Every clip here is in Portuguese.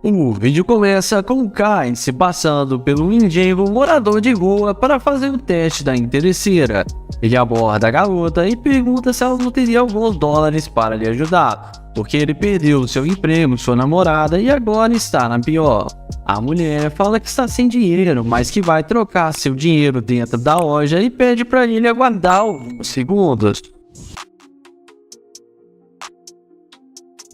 O vídeo começa com o Kai se passando pelo mendigo morador de rua para fazer o teste da interesseira. Ele aborda a garota e pergunta se ela não teria alguns dólares para lhe ajudar, porque ele perdeu seu emprego, sua namorada e agora está na pior. A mulher fala que está sem dinheiro, mas que vai trocar seu dinheiro dentro da loja e pede para ele aguardar alguns segundos.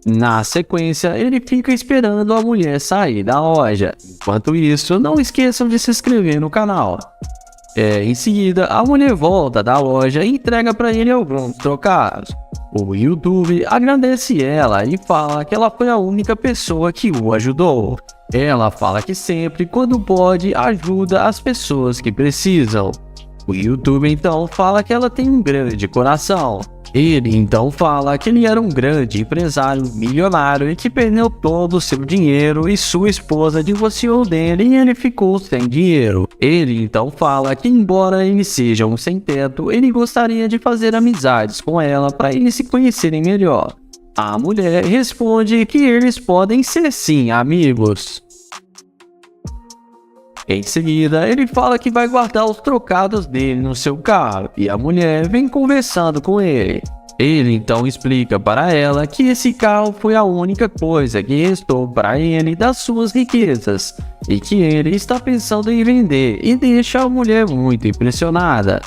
Na sequência, ele fica esperando a mulher sair da loja. Enquanto isso, não esqueçam de se inscrever no canal. Em seguida, a mulher volta da loja e entrega para ele alguns trocados. O YouTube agradece ela e fala que ela foi a única pessoa que o ajudou. Ela fala que sempre, quando pode, ajuda as pessoas que precisam. O YouTube então fala que ela tem um grande coração. Ele então fala que ele era um grande empresário milionário e que perdeu todo o seu dinheiro e sua esposa divorciou dele e ele ficou sem dinheiro. Ele então fala que embora ele seja um sem-teto, ele gostaria de fazer amizades com ela para eles se conhecerem melhor. A mulher responde que eles podem ser sim amigos. Em seguida, ele fala que vai guardar os trocados dele no seu carro e a mulher vem conversando com ele. Ele então explica para ela que esse carro foi a única coisa que restou para ele das suas riquezas e que ele está pensando em vender e deixa a mulher muito impressionada.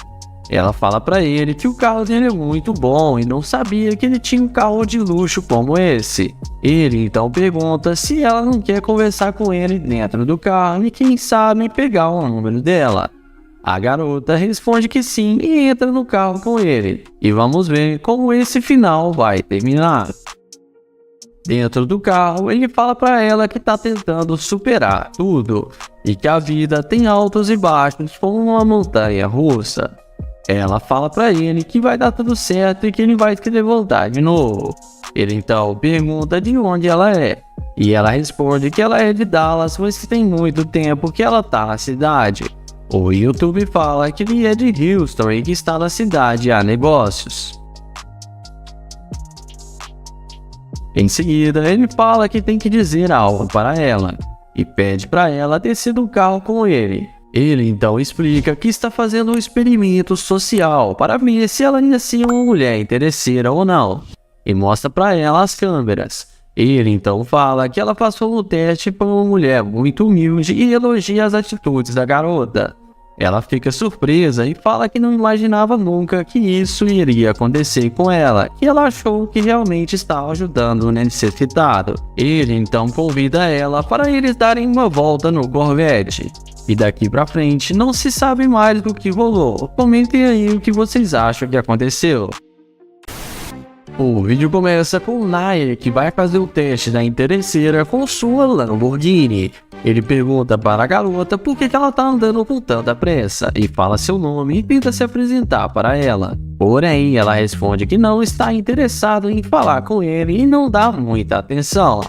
Ela fala para ele que o carro dele é muito bom e não sabia que ele tinha um carro de luxo como esse. Ele então pergunta se ela não quer conversar com ele dentro do carro e quem sabe pegar o número dela. A garota responde que sim e entra no carro com ele. E vamos ver como esse final vai terminar. Dentro do carro, ele fala para ela que está tentando superar tudo e que a vida tem altos e baixos como uma montanha russa. Ela fala para ele que vai dar tudo certo e que ele vai se levantar de novo. Ele então pergunta de onde ela é. E ela responde que ela é de Dallas, mas que tem muito tempo que ela tá na cidade. O YouTube fala que ele é de Houston e que está na cidade a negócios. Em seguida, ele fala que tem que dizer algo para ela. E pede para ela descer do carro com ele. Ele então explica que está fazendo um experimento social para ver se ela ia ser uma mulher interesseira ou não, e mostra para ela as câmeras. Ele então fala que ela passou no teste por uma mulher muito humilde e elogia as atitudes da garota. Ela fica surpresa e fala que não imaginava nunca que isso iria acontecer com ela, e ela achou que realmente estava ajudando o necessitado. Ele então convida ela para eles darem uma volta no Corvette. E daqui pra frente não se sabe mais do que rolou. Comentem aí o que vocês acham que aconteceu. O vídeo começa com o Nair, que vai fazer o teste da interesseira com sua Lamborghini. Ele pergunta para a garota por que ela tá andando com tanta pressa e fala seu nome e tenta se apresentar para ela. Porém, ela responde que não está interessado em falar com ele e não dá muita atenção.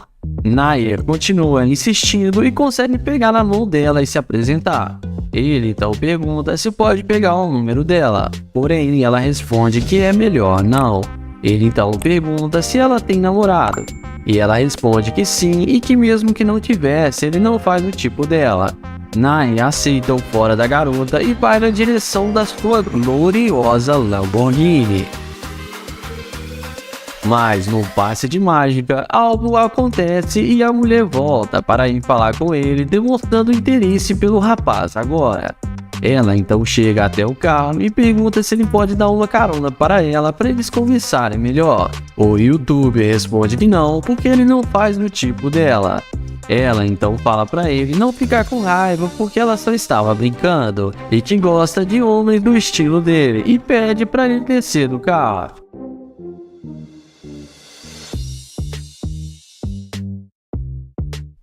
Nair continua insistindo e consegue pegar na mão dela e se apresentar. Ele então pergunta se pode pegar o número dela, porém ela responde que é melhor não. Ele então pergunta se ela tem namorado, e ela responde que sim e que mesmo que não tivesse, ele não faz o tipo dela. Nair aceita o fora da garota e vai na direção da sua gloriosa Lamborghini. Mas no passe de mágica, algo acontece e a mulher volta para ir falar com ele, demonstrando interesse pelo rapaz agora. Ela então chega até o carro e pergunta se ele pode dar uma carona para eles conversarem melhor. O YouTube responde que não, porque ele não faz do tipo dela. Ela então fala para ele não ficar com raiva porque ela só estava brincando e que gosta de homens do estilo dele e pede para ele descer do carro.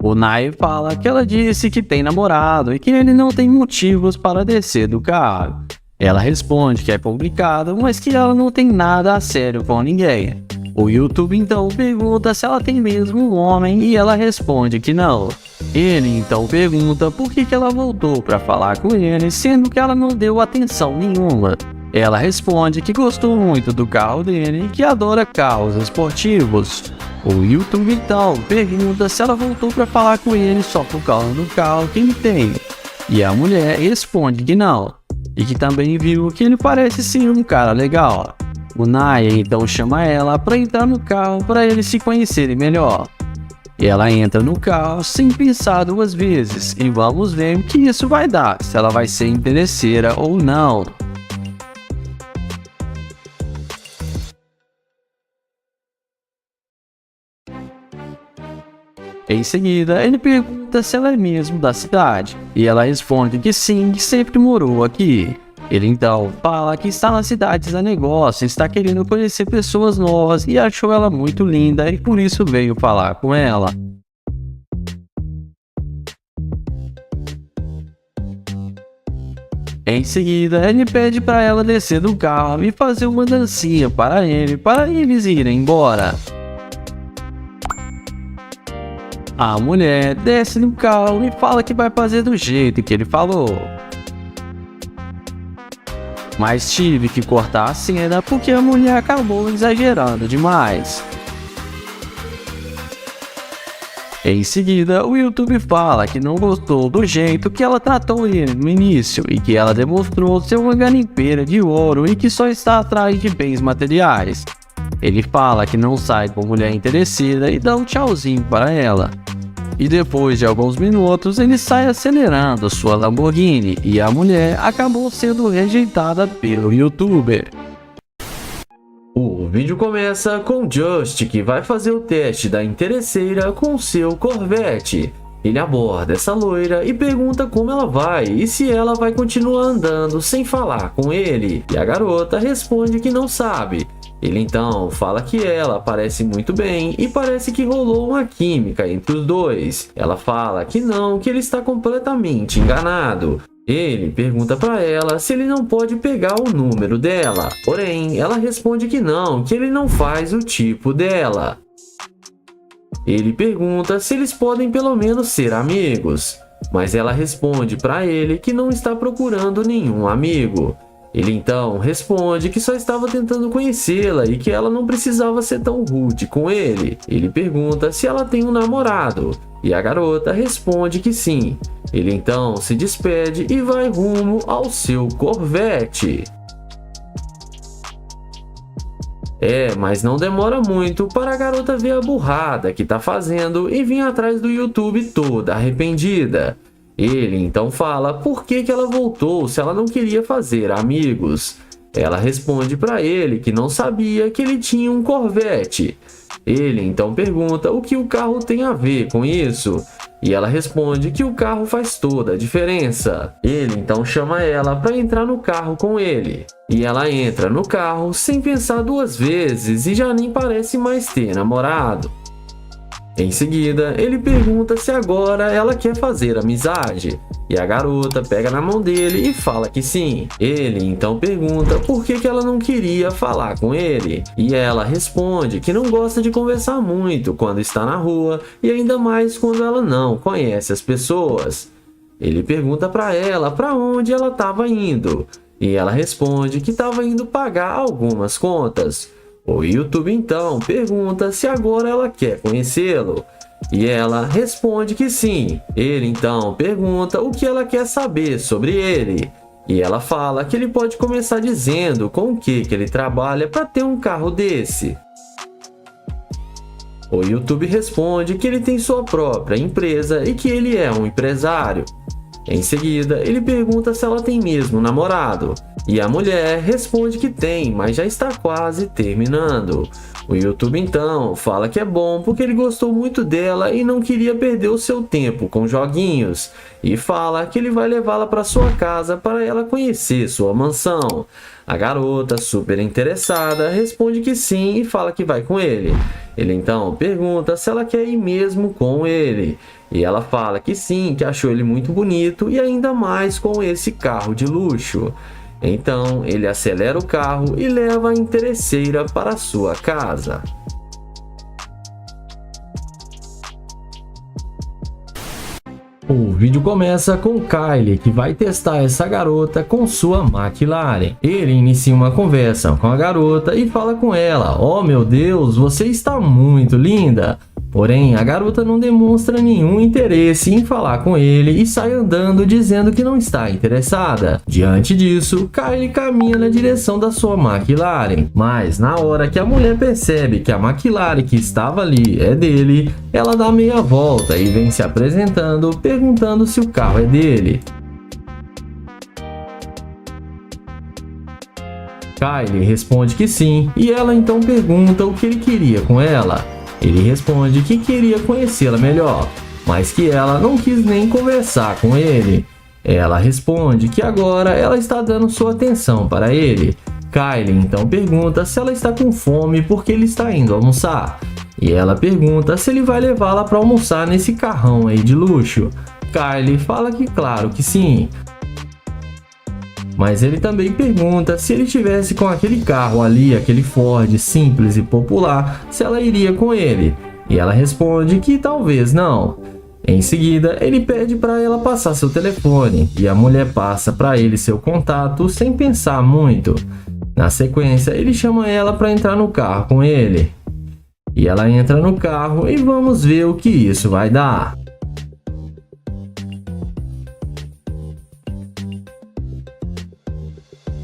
O Nair fala que ela disse que tem namorado e que ele não tem motivos para descer do carro. Ela responde que é complicado, mas que ela não tem nada a sério com ninguém. O YouTube então pergunta se ela tem mesmo um homem e ela responde que não. Ele então pergunta por que ela voltou para falar com ele, sendo que ela não deu atenção nenhuma. Ela responde que gostou muito do carro dele e que adora carros esportivos. O YouTube então pergunta se ela voltou para falar com ele só por causa do carro que ele tem. E a mulher responde que não, e que também viu que ele parece ser um cara legal. O Naya então chama ela para entrar no carro para eles se conhecerem melhor. Ela entra no carro sem pensar duas vezes e vamos ver o que isso vai dar, se ela vai ser interesseira ou não. Em seguida, ele pergunta se ela é mesmo da cidade, e ela responde que sim, que sempre morou aqui. Ele então fala que está nas cidades a negócio, está querendo conhecer pessoas novas e achou ela muito linda e por isso veio falar com ela. Em seguida, ele pede para ela descer do carro e fazer uma dancinha para eles irem embora. A mulher desce do carro e fala que vai fazer do jeito que ele falou. Mas tive que cortar a cena porque a mulher acabou exagerando demais. Em seguida, o YouTube fala que não gostou do jeito que ela tratou ele no início e que ela demonstrou ser uma garimpeira de ouro e que só está atrás de bens materiais. Ele fala que não sai com mulher interesseira e dá um tchauzinho para ela. E depois de alguns minutos, ele sai acelerando sua Lamborghini e a mulher acabou sendo rejeitada pelo YouTuber. O vídeo começa com Just, que vai fazer o teste da interesseira com seu Corvette. Ele aborda essa loira e pergunta como ela vai e se ela vai continuar andando sem falar com ele. E a garota responde que não sabe. Ele então fala que ela parece muito bem e parece que rolou uma química entre os dois. Ela fala que não, que ele está completamente enganado. Ele pergunta para ela se ele não pode pegar o número dela. Porém, ela responde que não, que ele não faz o tipo dela. Ele pergunta se eles podem pelo menos ser amigos. Mas ela responde para ele que não está procurando nenhum amigo. Ele então responde que só estava tentando conhecê-la e que ela não precisava ser tão rude com ele. Ele pergunta se ela tem um namorado e a garota responde que sim. Ele então se despede e vai rumo ao seu Corvette. Mas não demora muito para a garota ver a burrada que está fazendo e vir atrás do YouTube toda arrependida. Ele então fala por que ela voltou se ela não queria fazer amigos. Ela responde para ele que não sabia que ele tinha um Corvette. Ele então pergunta o que o carro tem a ver com isso. E ela responde que o carro faz toda a diferença. Ele então chama ela para entrar no carro com ele. E ela entra no carro sem pensar duas vezes e já nem parece mais ter namorado. Em seguida, ele pergunta se agora ela quer fazer amizade. E a garota pega na mão dele e fala que sim. Ele então pergunta por que ela não queria falar com ele. E ela responde que não gosta de conversar muito quando está na rua e ainda mais quando ela não conhece as pessoas. Ele pergunta para ela para onde ela estava indo. E ela responde que estava indo pagar algumas contas. O YouTube então pergunta se agora ela quer conhecê-lo. E ela responde que sim. Ele então pergunta o que ela quer saber sobre ele. E ela fala que ele pode começar dizendo com o que ele trabalha para ter um carro desse. O YouTube responde que ele tem sua própria empresa e que ele é um empresário. Em seguida, ele pergunta se ela tem mesmo namorado. E a mulher responde que tem, mas já está quase terminando. O YouTube então fala que é bom porque ele gostou muito dela e não queria perder o seu tempo com joguinhos. E fala que ele vai levá-la para sua casa para ela conhecer sua mansão. A garota, super interessada, responde que sim e fala que vai com ele. Ele então pergunta se ela quer ir mesmo com ele. E ela fala que sim, que achou ele muito bonito e ainda mais com esse carro de luxo. Então ele acelera o carro e leva a interesseira para sua casa. O vídeo começa com Kyle, que vai testar essa garota com sua McLaren. Ele inicia uma conversa com a garota e fala com ela: "Oh meu Deus, você está muito linda!" Porém, a garota não demonstra nenhum interesse em falar com ele e sai andando dizendo que não está interessada. Diante disso, Kyle caminha na direção da sua McLaren, mas na hora que a mulher percebe que a McLaren que estava ali é dele, ela dá meia volta e vem se apresentando, perguntando se o carro é dele. Kyle responde que sim, e ela então pergunta o que ele queria com ela. Ele responde que queria conhecê-la melhor, mas que ela não quis nem conversar com ele. Ela responde que agora ela está dando sua atenção para ele. Kyle então pergunta se ela está com fome porque ele está indo almoçar. E ela pergunta se ele vai levá-la para almoçar nesse carrão aí de luxo. Kyle fala que claro que sim. Mas ele também pergunta se ele estivesse com aquele carro ali, aquele Ford simples e popular, se ela iria com ele. E ela responde que talvez não. Em seguida, ele pede para ela passar seu telefone e a mulher passa para ele seu contato sem pensar muito. Na sequência, ele chama ela para entrar no carro com ele. E ela entra no carro e vamos ver o que isso vai dar.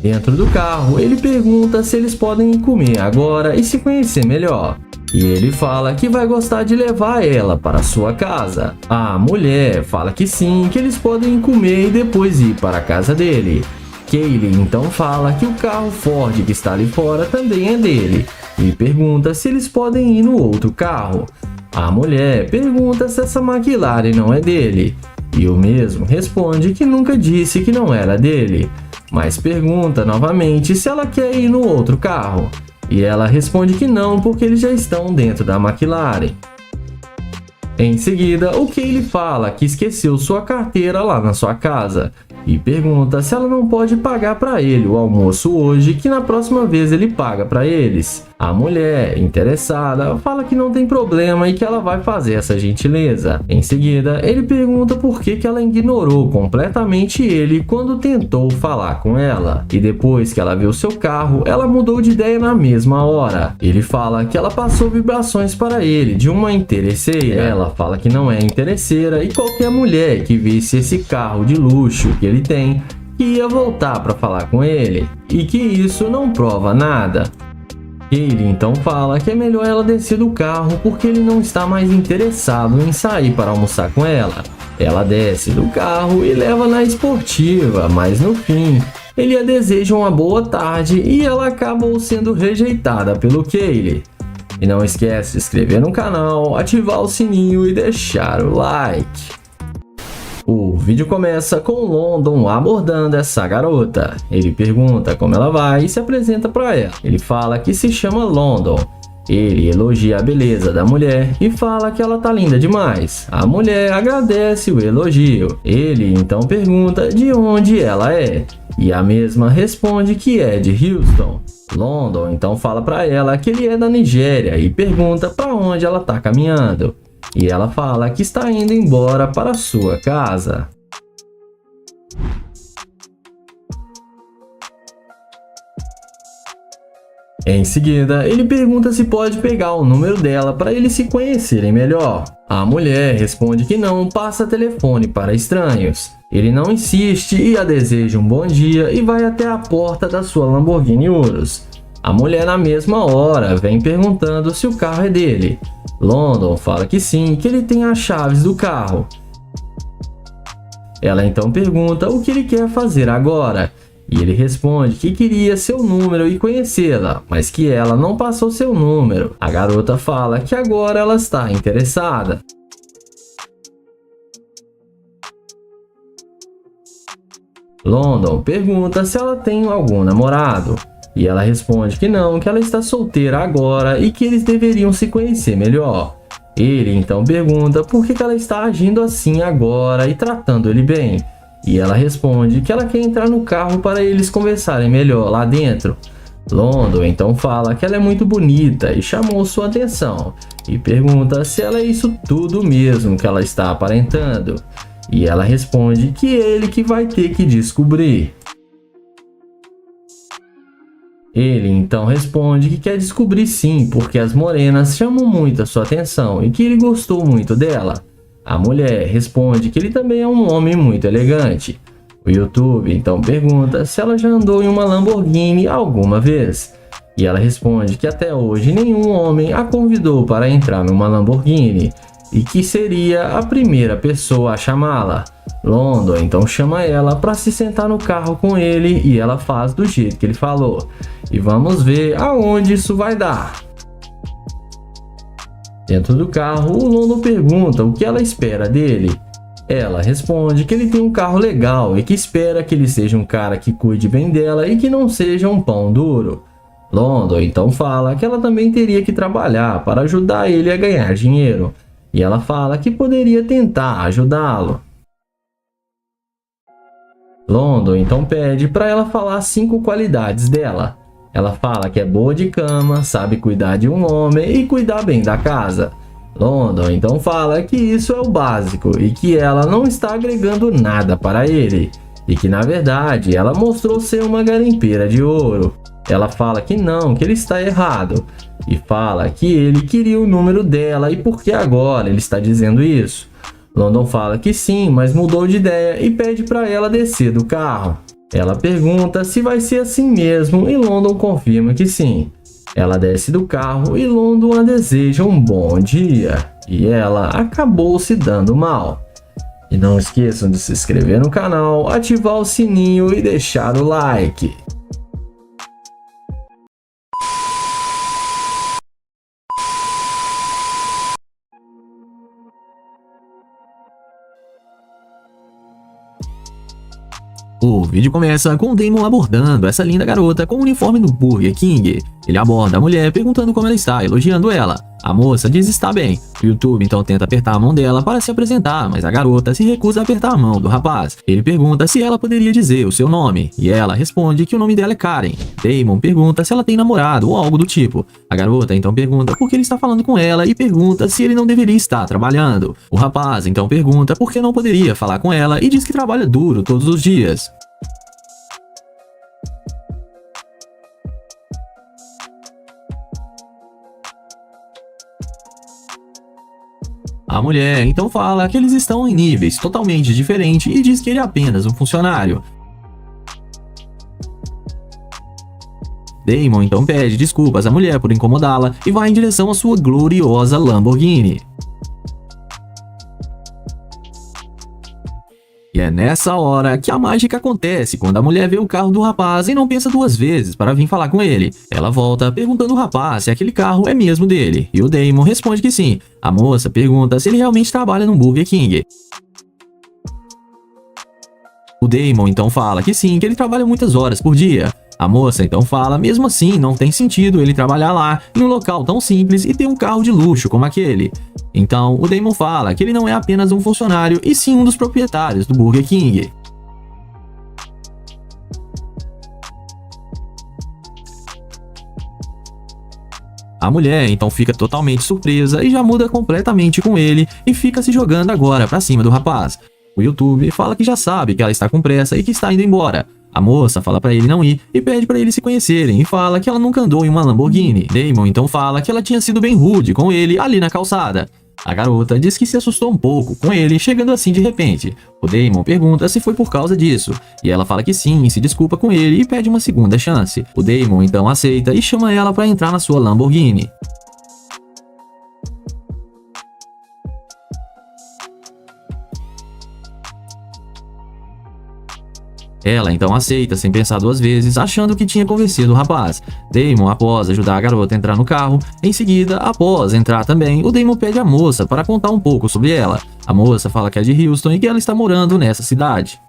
Dentro do carro, ele pergunta se eles podem comer agora e se conhecer melhor. E ele fala que vai gostar de levar ela para sua casa. A mulher fala que sim, que eles podem comer e depois ir para a casa dele. Kaylee então fala que o carro Ford que está ali fora também é dele e pergunta se eles podem ir no outro carro. A mulher pergunta se essa McLaren não é dele e o mesmo responde que nunca disse que não era dele, mas pergunta novamente se ela quer ir no outro carro. E ela responde que não, porque eles já estão dentro da McLaren. Em seguida, o Kaylee fala que esqueceu sua carteira lá na sua casa e pergunta se ela não pode pagar para ele o almoço hoje, que na próxima vez ele paga para eles. A mulher, interessada, fala que não tem problema e que ela vai fazer essa gentileza. Em seguida, ele pergunta por que ela ignorou completamente ele quando tentou falar com ela. E depois que ela viu seu carro, ela mudou de ideia na mesma hora. Ele fala que ela passou vibrações para ele de uma interesseira. Ela fala que não é interesseira e qualquer mulher que visse esse carro de luxo que ele tem, que ia voltar para falar com ele. E que isso não prova nada. Ele então fala que é melhor ela descer do carro porque ele não está mais interessado em sair para almoçar com ela. Ela desce do carro e leva na esportiva, mas no fim, ele a deseja uma boa tarde e ela acabou sendo rejeitada pelo Kaylee. E não esquece de se inscrever no canal, ativar o sininho e deixar o like. O vídeo começa com London abordando essa garota. Ele pergunta como ela vai e se apresenta para ela. Ele fala que se chama London. Ele elogia a beleza da mulher e fala que ela tá linda demais. A mulher agradece o elogio. Ele então pergunta de onde ela é. E a mesma responde que é de Houston. London então fala para ela que ele é da Nigéria e pergunta para onde ela tá caminhando. E ela fala que está indo embora para sua casa. Em seguida, ele pergunta se pode pegar o número dela para eles se conhecerem melhor. A mulher responde que não passa telefone para estranhos. Ele não insiste e a deseja um bom dia e vai até a porta da sua Lamborghini Urus. A mulher na mesma hora vem perguntando se o carro é dele. London fala que sim, que ele tem as chaves do carro. Ela então pergunta o que ele quer fazer agora. E ele responde que queria seu número e conhecê-la, mas que ela não passou seu número. A garota fala que agora ela está interessada. London pergunta se ela tem algum namorado. E ela responde que não, que ela está solteira agora e que eles deveriam se conhecer melhor. Ele então pergunta por que ela está agindo assim agora e tratando ele bem. E ela responde que ela quer entrar no carro para eles conversarem melhor lá dentro. London então fala que ela é muito bonita e chamou sua atenção. E pergunta se ela é isso tudo mesmo que ela está aparentando. E ela responde que ele que vai ter que descobrir. Ele então responde que quer descobrir sim, porque as morenas chamam muito a sua atenção e que ele gostou muito dela. A mulher responde que ele também é um homem muito elegante. O YouTube então pergunta se ela já andou em uma Lamborghini alguma vez. E ela responde que até hoje nenhum homem a convidou para entrar numa Lamborghini e que seria a primeira pessoa a chamá-la. London então chama ela para se sentar no carro com ele e ela faz do jeito que ele falou. E vamos ver aonde isso vai dar. Dentro do carro, o London pergunta o que ela espera dele. Ela responde que ele tem um carro legal e que espera que ele seja um cara que cuide bem dela e que não seja um pão duro. London então fala que ela também teria que trabalhar para ajudar ele a ganhar dinheiro. E ela fala que poderia tentar ajudá-lo. London então pede para ela falar 5 qualidades dela. Ela fala que é boa de cama, sabe cuidar de um homem e cuidar bem da casa. London então fala que isso é o básico e que ela não está agregando nada para ele. E que na verdade ela mostrou ser uma garimpeira de ouro. Ela fala que não, que ele está errado. E fala que ele queria o número dela e por que agora ele está dizendo isso. London fala que sim, mas mudou de ideia e pede para ela descer do carro. Ela pergunta se vai ser assim mesmo e London confirma que sim. Ela desce do carro e London a deseja um bom dia. E ela acabou se dando mal. E não esqueçam de se inscrever no canal, ativar o sininho e deixar o like. O vídeo começa com o Damon abordando essa linda garota com o uniforme do Burger King. Ele aborda a mulher perguntando como ela está, elogiando ela. A moça diz estar bem. O YouTube então tenta apertar a mão dela para se apresentar, mas a garota se recusa a apertar a mão do rapaz. Ele pergunta se ela poderia dizer o seu nome, e ela responde que o nome dela é Karen. Damon pergunta se ela tem namorado ou algo do tipo. A garota então pergunta por que ele está falando com ela e pergunta se ele não deveria estar trabalhando. O rapaz então pergunta por que não poderia falar com ela e diz que trabalha duro todos os dias. A mulher então fala que eles estão em níveis totalmente diferentes e diz que ele é apenas um funcionário. Damon então pede desculpas à mulher por incomodá-la e vai em direção à sua gloriosa Lamborghini. E é nessa hora que a mágica acontece, quando a mulher vê o carro do rapaz e não pensa 2 vezes para vir falar com ele. Ela volta perguntando ao rapaz se aquele carro é mesmo dele, e o Damon responde que sim. A moça pergunta se ele realmente trabalha no Burger King. O Damon então fala que sim, que ele trabalha muitas horas por dia. A moça então fala, mesmo assim, não tem sentido ele trabalhar lá, em um local tão simples e ter um carro de luxo como aquele. Então, o Damon fala que ele não é apenas um funcionário, e sim um dos proprietários do Burger King. A mulher então fica totalmente surpresa e já muda completamente com ele e fica se jogando agora pra cima do rapaz. O YouTube fala que já sabe que ela está com pressa e que está indo embora. A moça fala pra ele não ir e pede pra eles se conhecerem e fala que ela nunca andou em uma Lamborghini. Damon então fala que ela tinha sido bem rude com ele ali na calçada. A garota diz que se assustou um pouco com ele chegando assim de repente. O Damon pergunta se foi por causa disso, e ela fala que sim, se desculpa com ele e pede uma segunda chance. O Damon então aceita e chama ela para entrar na sua Lamborghini. Ela então aceita sem pensar 2 vezes, achando que tinha convencido o rapaz. Damon, após ajudar a garota a entrar no carro, em seguida, após entrar também, o Damon pede à moça para contar um pouco sobre ela. A moça fala que é de Houston e que ela está morando nessa cidade.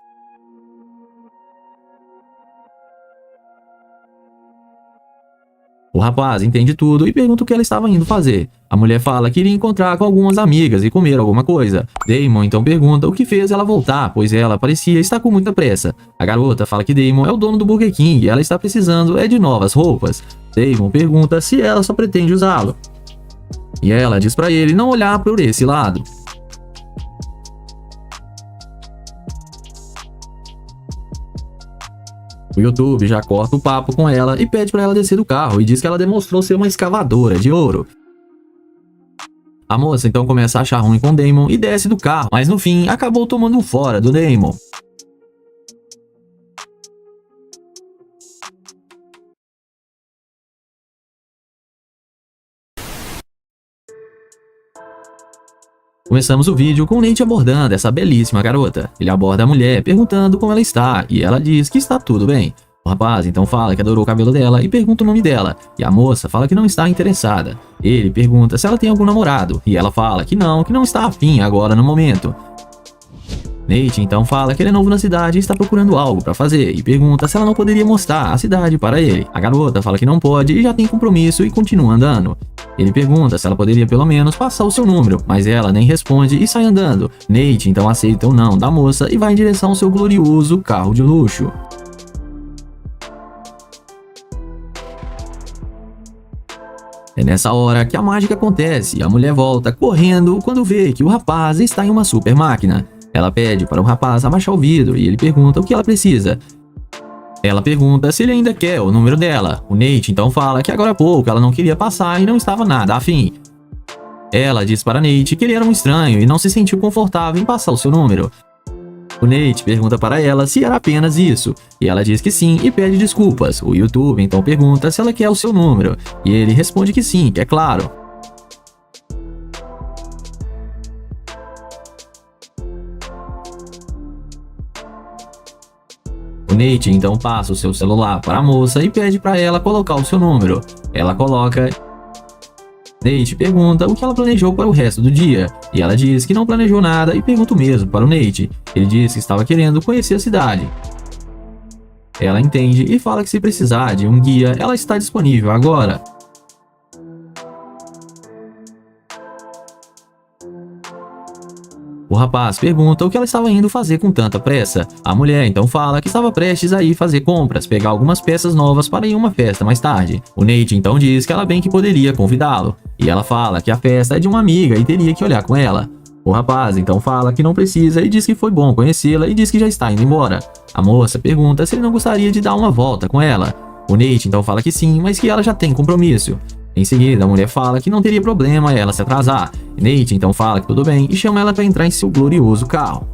O rapaz entende tudo e pergunta o que ela estava indo fazer. A mulher fala que iria encontrar com algumas amigas e comer alguma coisa. Damon então pergunta o que fez ela voltar, pois ela parecia estar com muita pressa. A garota fala que Damon é o dono do Burger King e ela está precisando de novas roupas. Damon pergunta se ela só pretende usá-lo. E ela diz para ele não olhar por esse lado. O YouTube já corta o papo com ela e pede para ela descer do carro e diz que ela demonstrou ser uma escavadora de ouro. A moça então começa a achar ruim com Damon e desce do carro, mas no fim acabou tomando um fora do Damon. Começamos o vídeo com o Nate abordando essa belíssima garota. Ele aborda a mulher perguntando como ela está e ela diz que está tudo bem. O rapaz então fala que adorou o cabelo dela e pergunta o nome dela, e a moça fala que não está interessada. Ele pergunta se ela tem algum namorado e ela fala que não está afim agora no momento. Nate então fala que ele é novo na cidade e está procurando algo para fazer e pergunta se ela não poderia mostrar a cidade para ele. A garota fala que não pode e já tem compromisso e continua andando. Ele pergunta se ela poderia pelo menos passar o seu número, mas ela nem responde e sai andando. Nate então aceita o não da moça e vai em direção ao seu glorioso carro de luxo. É nessa hora que a mágica acontece e a mulher volta correndo quando vê que o rapaz está em uma super máquina. Ela pede para o rapaz abaixar o vidro e ele pergunta o que ela precisa. Ela pergunta se ele ainda quer o número dela. O Nate então fala que agora há pouco ela não queria passar e não estava nada afim. Ela diz para Nate que ele era um estranho e não se sentiu confortável em passar o seu número. O Nate pergunta para ela se era apenas isso, e ela diz que sim e pede desculpas. O YouTube então pergunta se ela quer o seu número, e ele responde que sim, que é claro. O Nate então passa o seu celular para a moça e pede para ela colocar o seu número. Ela coloca. Nate pergunta o que ela planejou para o resto do dia, e ela diz que não planejou nada e pergunta o mesmo para o Nate. Ele diz que estava querendo conhecer a cidade. Ela entende e fala que se precisar de um guia, ela está disponível agora. O rapaz pergunta o que ela estava indo fazer com tanta pressa. A mulher então fala que estava prestes a ir fazer compras, pegar algumas peças novas para ir a uma festa mais tarde. O Nate então diz que ela bem que poderia convidá-lo, e ela fala que a festa é de uma amiga e teria que olhar com ela. O rapaz então fala que não precisa e diz que foi bom conhecê-la e diz que já está indo embora. A moça pergunta se ele não gostaria de dar uma volta com ela. O Nate então fala que sim, mas que ela já tem compromisso. Em seguida, a mulher fala que não teria problema ela se atrasar. Nate então fala que tudo bem e chama ela para entrar em seu glorioso carro.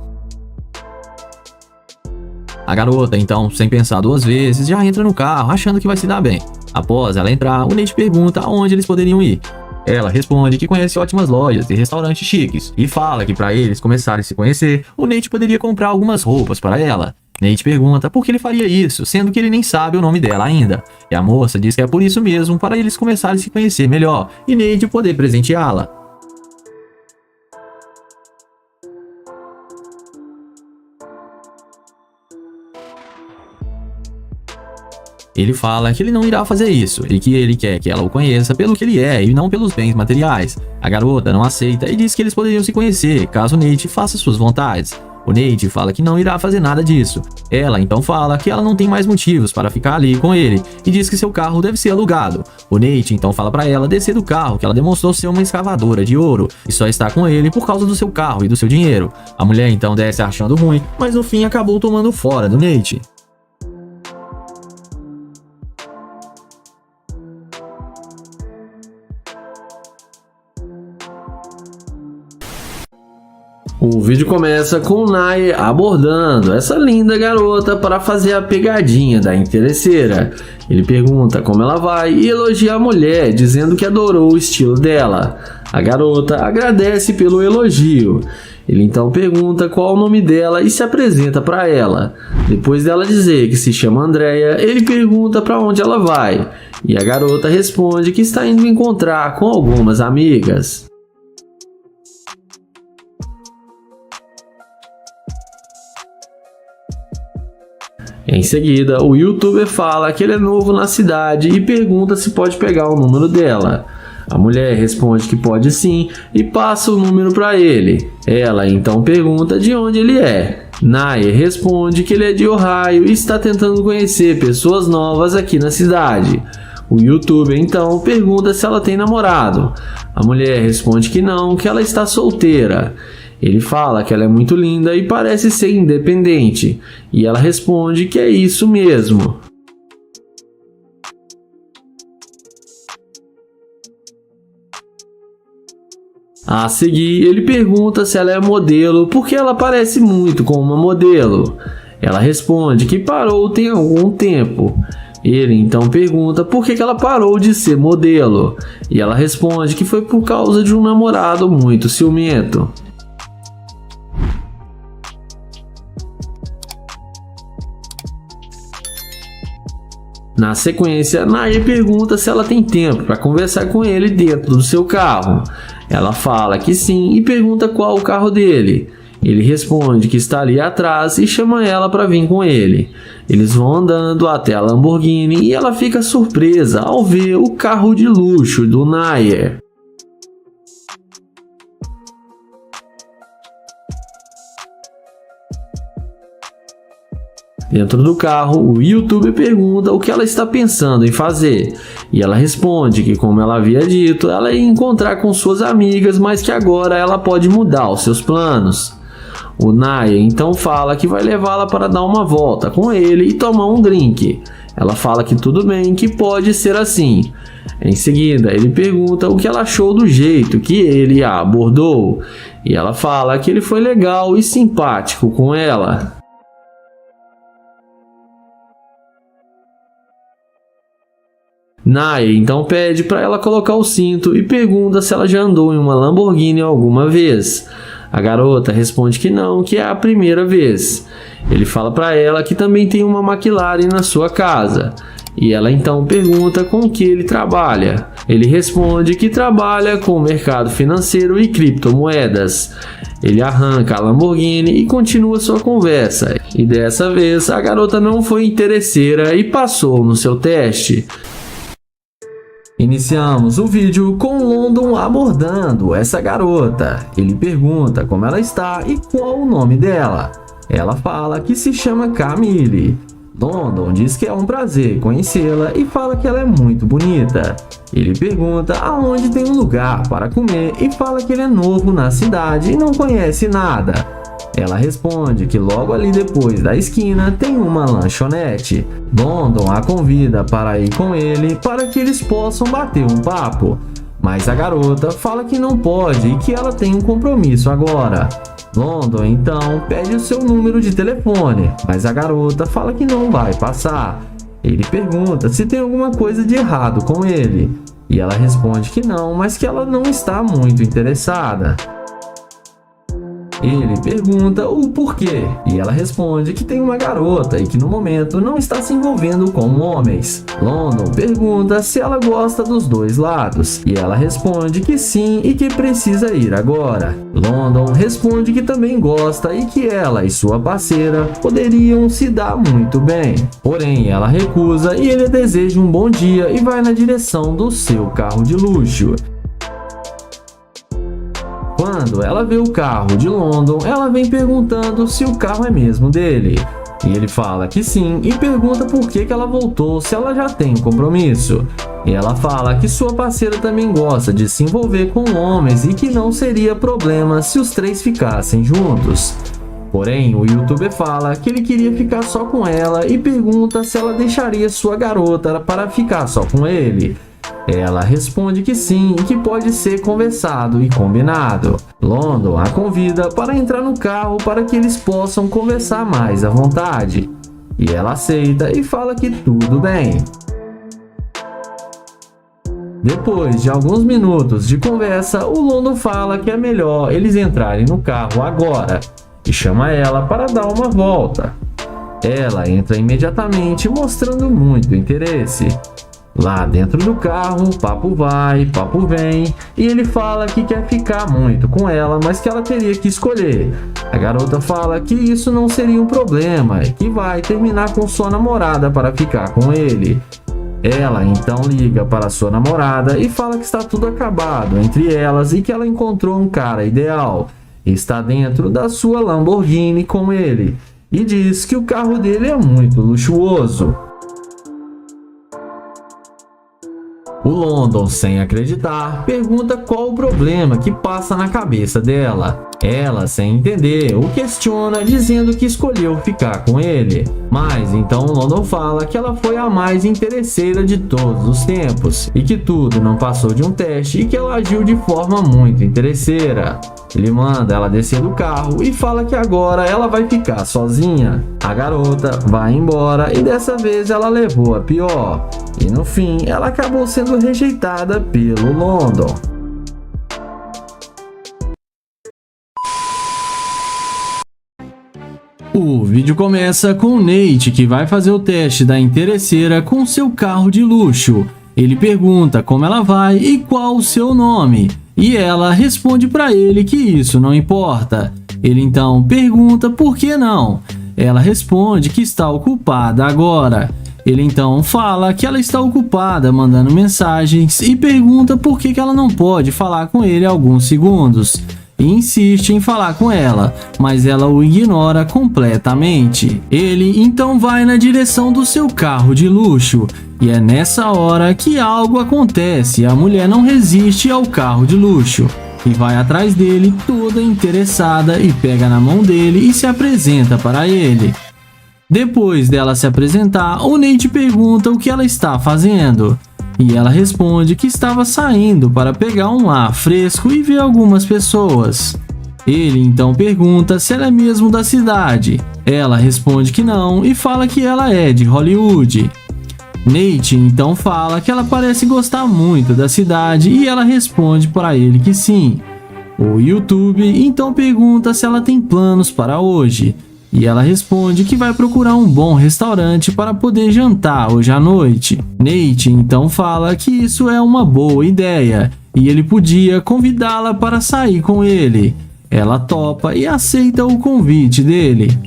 A garota então, sem pensar duas vezes, já entra no carro achando que vai se dar bem. Após ela entrar, o Nate pergunta aonde eles poderiam ir. Ela responde que conhece ótimas lojas e restaurantes chiques e fala que para eles começarem a se conhecer, o Nate poderia comprar algumas roupas para ela. Nate pergunta por que ele faria isso, sendo que ele nem sabe o nome dela ainda. E a moça diz que é por isso mesmo, para eles começarem a se conhecer melhor e Nate poder presenteá-la. Ele fala que ele não irá fazer isso e que ele quer que ela o conheça pelo que ele é e não pelos bens materiais. A garota não aceita e diz que eles poderiam se conhecer caso Nate faça suas vontades. O Nate fala que não irá fazer nada disso. Ela então fala que ela não tem mais motivos para ficar ali com ele e diz que seu carro deve ser alugado. O Nate então fala para ela descer do carro, que ela demonstrou ser uma escavadora de ouro e só está com ele por causa do seu carro e do seu dinheiro. A mulher então desce achando ruim, mas no fim acabou tomando fora do Nate. O vídeo começa com o Nye abordando essa linda garota para fazer a pegadinha da interesseira. Ele pergunta como ela vai e elogia a mulher, dizendo que adorou o estilo dela. A garota agradece pelo elogio. Ele então pergunta qual o nome dela e se apresenta para ela. Depois dela dizer que se chama Andrea, ele pergunta para onde ela vai. E a garota responde que está indo encontrar com algumas amigas. Em seguida, o youtuber fala que ele é novo na cidade e pergunta se pode pegar o número dela. A mulher responde que pode sim e passa o número para ele. Ela então pergunta de onde ele é. Nye responde que ele é de Ohio e está tentando conhecer pessoas novas aqui na cidade. O youtuber então pergunta se ela tem namorado. A mulher responde que não, que ela está solteira. Ele fala que ela é muito linda e parece ser independente, e ela responde que é isso mesmo. A seguir, ele pergunta se ela é modelo porque ela parece muito com uma modelo. Ela responde que parou tem algum tempo. Ele então pergunta por que ela parou de ser modelo, e ela responde que foi por causa de um namorado muito ciumento. Na sequência, Naya pergunta se ela tem tempo para conversar com ele dentro do seu carro. Ela fala que sim e pergunta qual o carro dele. Ele responde que está ali atrás e chama ela para vir com ele. Eles vão andando até a Lamborghini e ela fica surpresa ao ver o carro de luxo do Naya. Dentro do carro, o youtuber pergunta o que ela está pensando em fazer, e ela responde que, como ela havia dito, ela ia encontrar com suas amigas, mas que agora ela pode mudar os seus planos. O Naya então fala que vai levá-la para dar uma volta com ele e tomar um drink. Ela fala que tudo bem, que pode ser assim. Em seguida, ele pergunta o que ela achou do jeito que ele a abordou, e ela fala que ele foi legal e simpático com ela. Naya então pede para ela colocar o cinto e pergunta se ela já andou em uma Lamborghini alguma vez. A garota responde que não, que é a primeira vez. Ele fala para ela que também tem uma McLaren na sua casa. E ela então pergunta com o que ele trabalha. Ele responde que trabalha com o mercado financeiro e criptomoedas. Ele arranca a Lamborghini e continua sua conversa. E dessa vez a garota não foi interesseira e passou no seu teste. Iniciamos o vídeo com London abordando essa garota. Ele pergunta como ela está e qual o nome dela. Ela fala que se chama Camille. London diz que é um prazer conhecê-la e fala que ela é muito bonita. Ele pergunta aonde tem um lugar para comer e fala que ele é novo na cidade e não conhece nada. Ela responde que logo ali depois da esquina tem uma lanchonete. London a convida para ir com ele para que eles possam bater um papo. Mas a garota fala que não pode e que ela tem um compromisso agora. London então pede o seu número de telefone, mas a garota fala que não vai passar. Ele pergunta se tem alguma coisa de errado com ele. E ela responde que não, mas que ela não está muito interessada. Ele pergunta o porquê, e ela responde que tem uma garota e que no momento não está se envolvendo com homens. London pergunta se ela gosta dos dois lados, e ela responde que sim e que precisa ir agora. London responde que também gosta e que ela e sua parceira poderiam se dar muito bem. Porém, ela recusa e ele deseja um bom dia e vai na direção do seu carro de luxo. Quando ela vê o carro de London, ela vem perguntando se o carro é mesmo dele. E ele fala que sim e pergunta por que ela voltou se ela já tem um compromisso. E ela fala que sua parceira também gosta de se envolver com homens e que não seria problema se os três ficassem juntos. Porém, o youtuber fala que ele queria ficar só com ela e pergunta se ela deixaria sua garota para ficar só com ele. Ela responde que sim e que pode ser conversado e combinado. London a convida para entrar no carro para que eles possam conversar mais à vontade. E ela aceita e fala que tudo bem. Depois de alguns minutos de conversa, o London fala que é melhor eles entrarem no carro agora e chama ela para dar uma volta. Ela entra imediatamente mostrando muito interesse. Lá dentro do carro, papo vai, papo vem, e ele fala que quer ficar muito com ela, mas que ela teria que escolher. A garota fala que isso não seria um problema e que vai terminar com sua namorada para ficar com ele. Ela então liga para sua namorada e fala que está tudo acabado entre elas e que ela encontrou um cara ideal. Está dentro da sua Lamborghini com ele e diz que o carro dele é muito luxuoso. O London, sem acreditar, pergunta qual o problema que passa na cabeça dela. Ela, sem entender, o questiona dizendo que escolheu ficar com ele. Mas então London fala que ela foi a mais interesseira de todos os tempos e que tudo não passou de um teste e que ela agiu de forma muito interesseira. Ele manda ela descer do carro e fala que agora ela vai ficar sozinha. A garota vai embora e dessa vez ela levou a pior. E no fim ela acabou sendo rejeitada pelo London. O vídeo começa com o Nate, que vai fazer o teste da interesseira com seu carro de luxo. Ele pergunta como ela vai e qual o seu nome, e ela responde para ele que isso não importa. Ele então pergunta por que não. Ela responde que está ocupada agora. Ele então fala que ela está ocupada mandando mensagens e pergunta por que ela não pode falar com ele alguns segundos. E insiste em falar com ela, mas ela o ignora completamente. Ele então vai na direção do seu carro de luxo, e é nessa hora que algo acontece e a mulher não resiste ao carro de luxo, e vai atrás dele toda interessada e pega na mão dele e se apresenta para ele. Depois dela se apresentar, o Nate pergunta o que ela está fazendo. E ela responde que estava saindo para pegar um ar fresco e ver algumas pessoas. Ele então pergunta se ela é mesmo da cidade. Ela responde que não e fala que ela é de Hollywood. Nate então fala que ela parece gostar muito da cidade e ela responde para ele que sim. O YouTube então pergunta se ela tem planos para hoje. E ela responde que vai procurar um bom restaurante para poder jantar hoje à noite. Nate então fala que isso é uma boa ideia e ele podia convidá-la para sair com ele. Ela topa e aceita o convite dele.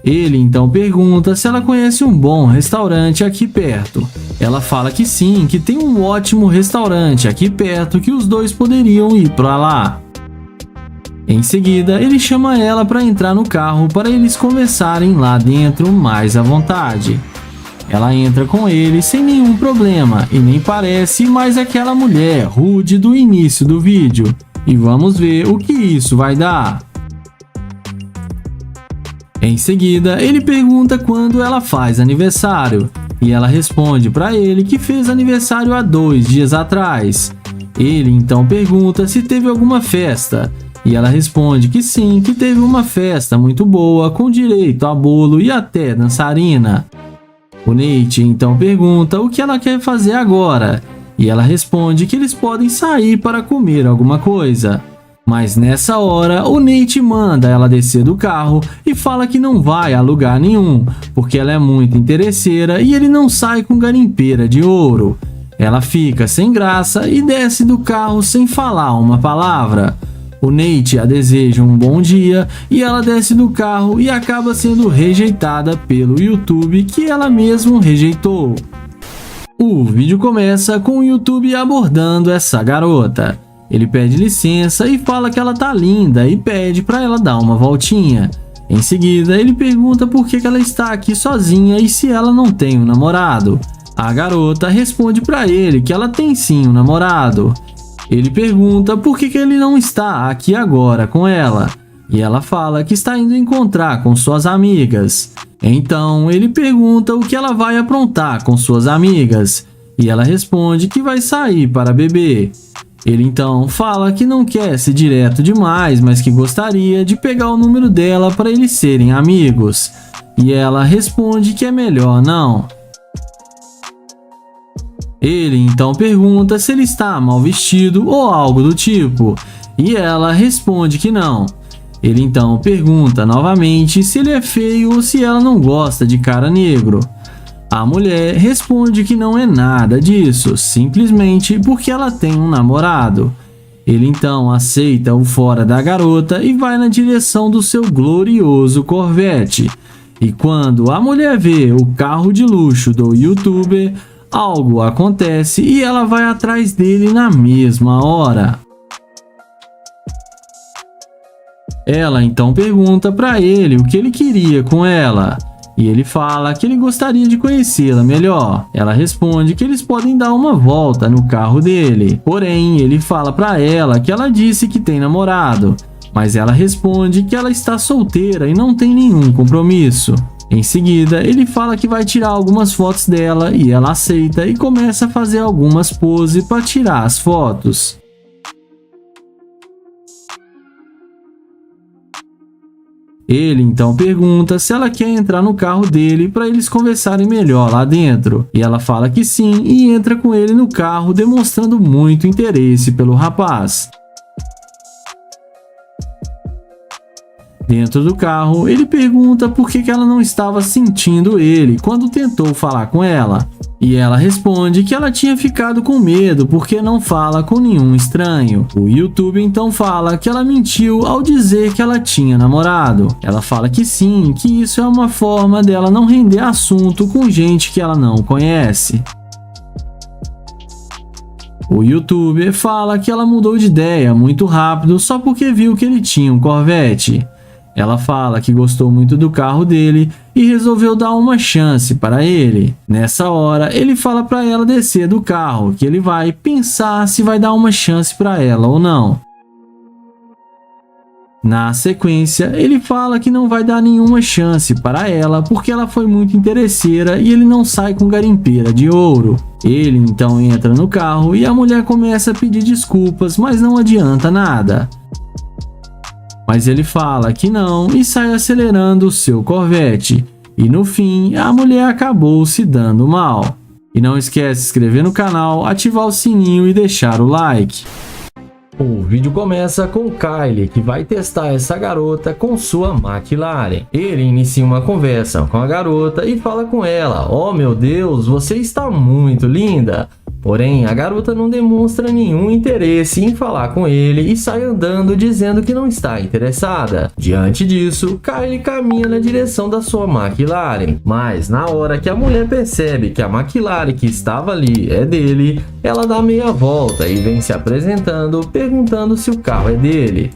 Ele então pergunta se ela conhece um bom restaurante aqui perto. Ela fala que sim, que tem um ótimo restaurante aqui perto que os dois poderiam ir para lá. Em seguida, ele chama ela para entrar no carro para eles conversarem lá dentro mais à vontade. Ela entra com ele sem nenhum problema e nem parece mais aquela mulher rude do início do vídeo. E vamos ver o que isso vai dar. Em seguida, ele pergunta quando ela faz aniversário e ela responde para ele que fez aniversário há 2 dias atrás. Ele então pergunta se teve alguma festa. E ela responde que sim, que teve uma festa muito boa, com direito a bolo e até dançarina. O Nate então pergunta o que ela quer fazer agora, e ela responde que eles podem sair para comer alguma coisa. Mas nessa hora, o Nate manda ela descer do carro e fala que não vai a lugar nenhum, porque ela é muito interesseira e ele não sai com garimpeira de ouro. Ela fica sem graça e desce do carro sem falar uma palavra. O Nate a deseja um bom dia e ela desce do carro e acaba sendo rejeitada pelo YouTube que ela mesma rejeitou. O vídeo começa com o YouTube abordando essa garota. Ele pede licença e fala que ela tá linda e pede para ela dar uma voltinha. Em seguida, ele pergunta por que ela está aqui sozinha e se ela não tem um namorado. A garota responde para ele que ela tem sim um namorado. Ele pergunta por que ele não está aqui agora com ela, e ela fala que está indo encontrar com suas amigas. Então ele pergunta o que ela vai aprontar com suas amigas, e ela responde que vai sair para beber. Ele então fala que não quer ser direto demais, mas que gostaria de pegar o número dela para eles serem amigos, e ela responde que é melhor não. Ele então pergunta se ele está mal vestido ou algo do tipo, e ela responde que não. Ele então pergunta novamente se ele é feio ou se ela não gosta de cara negro. A mulher responde que não é nada disso, simplesmente porque ela tem um namorado. Ele então aceita o fora da garota e vai na direção do seu glorioso Corvette. E quando a mulher vê o carro de luxo do YouTuber, algo acontece e ela vai atrás dele na mesma hora. Ela então pergunta para ele o que ele queria com ela, e ele fala que ele gostaria de conhecê-la melhor. Ela responde que eles podem dar uma volta no carro dele, porém ele fala para ela que ela disse que tem namorado. mas ela responde que ela está solteira e não tem nenhum compromisso. Em seguida, ele fala que vai tirar algumas fotos dela e ela aceita e começa a fazer algumas poses para tirar as fotos. Ele então pergunta se ela quer entrar no carro dele para eles conversarem melhor lá dentro. E ela fala que sim e entra com ele no carro, demonstrando muito interesse pelo rapaz. Dentro do carro, ele pergunta por que ela não estava sentindo ele quando tentou falar com ela. E ela responde que ela tinha ficado com medo porque não fala com nenhum estranho. O YouTube então fala que ela mentiu ao dizer que ela tinha namorado. Ela fala que sim, que isso é uma forma dela não render assunto com gente que ela não conhece. O YouTuber fala que ela mudou de ideia muito rápido só porque viu que ele tinha um Corvette. Ela fala que gostou muito do carro dele e resolveu dar uma chance para ele. Nessa hora, ele fala para ela descer do carro, que ele vai pensar se vai dar uma chance para ela ou não. Na sequência, ele fala que não vai dar nenhuma chance para ela porque ela foi muito interesseira e ele não sai com garimpeira de ouro. Ele então entra no carro e a mulher começa a pedir desculpas, mas não adianta nada. Mas ele fala que não e sai acelerando o seu Corvette. E no fim, a mulher acabou se dando mal. E não esquece de se inscrever no canal, ativar o sininho e deixar o like. O vídeo começa com Kylie, que vai testar essa garota com sua McLaren. Ele inicia uma conversa com a garota e fala com ela: "Oh meu Deus, você está muito linda." Porém, a garota não demonstra nenhum interesse em falar com ele e sai andando dizendo que não está interessada. Diante disso, Kylie caminha na direção da sua McLaren. Mas na hora que a mulher percebe que a McLaren que estava ali é dele, ela dá meia volta e vem se apresentando, perguntando se o carro é dele.